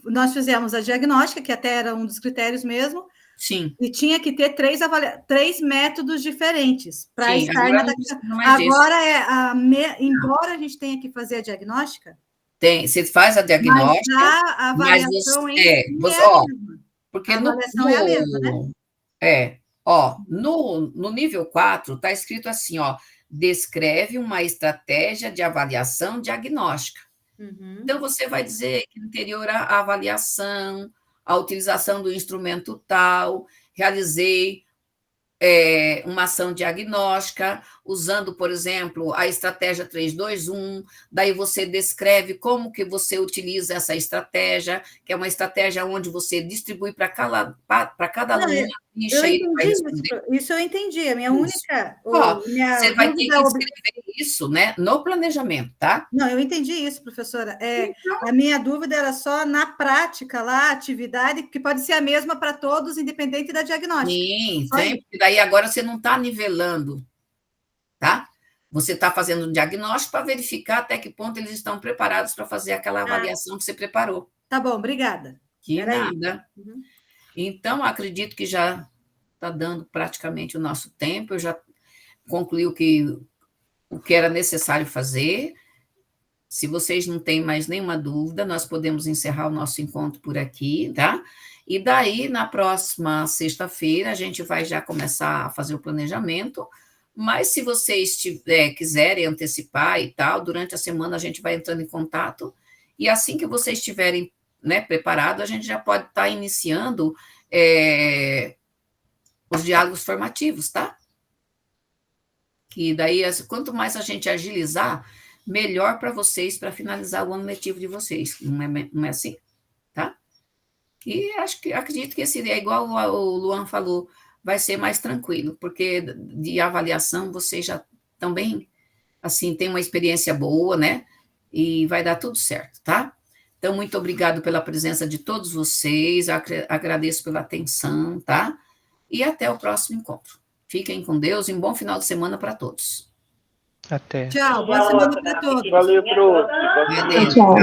nós fizemos a diagnóstica, que até era um dos critérios mesmo, sim, e tinha que ter 3 métodos diferentes para estar agora na taxonomia. Agora, embora a gente tenha que fazer a diagnóstica, você faz a diagnóstica, mas a avaliação porque a avaliação é a mesma, né? No nível 4 está escrito assim, ó, descreve uma estratégia de avaliação diagnóstica. Então, você vai dizer que interior a avaliação, a utilização do instrumento tal, realizei uma ação diagnóstica, usando, por exemplo, a estratégia 3-2-1, daí você descreve como que você utiliza essa estratégia, que é uma estratégia onde você distribui para cada aluno. Isso eu entendi, a minha única... Você vai ter que escrever isso, né, no planejamento, tá? Não, eu entendi isso, professora. A minha dúvida era só na prática lá, a atividade, que pode ser a mesma para todos, independente da diagnóstica. Sim, sempre. Daí agora você não está nivelando, tá? Você está fazendo um diagnóstico para verificar até que ponto eles estão preparados para fazer aquela avaliação que você preparou. Tá bom, obrigada. Que nada. Então, acredito que já está dando praticamente o nosso tempo, eu já concluí o que era necessário fazer. Se vocês não têm mais nenhuma dúvida, nós podemos encerrar o nosso encontro por aqui, tá? E daí, na próxima sexta-feira, a gente vai já começar a fazer o planejamento, mas se vocês quiserem antecipar e tal, durante a semana a gente vai entrando em contato, e assim que vocês estiverem, né, preparados, a gente já pode estar iniciando os diálogos formativos, tá? Que daí, quanto mais a gente agilizar, melhor para vocês, para finalizar o ano letivo de vocês. Não é assim? Tá? E acredito que esse é igual o Luan falou, vai ser mais tranquilo, porque de avaliação vocês já também, assim, tem uma experiência boa, né? E vai dar tudo certo, tá? Então, muito obrigado pela presença de todos vocês, agradeço pela atenção, tá? E até o próximo encontro. Fiquem com Deus e um bom final de semana para todos. Até. Tchau, boa semana para todos. Valeu, prof. Tchau.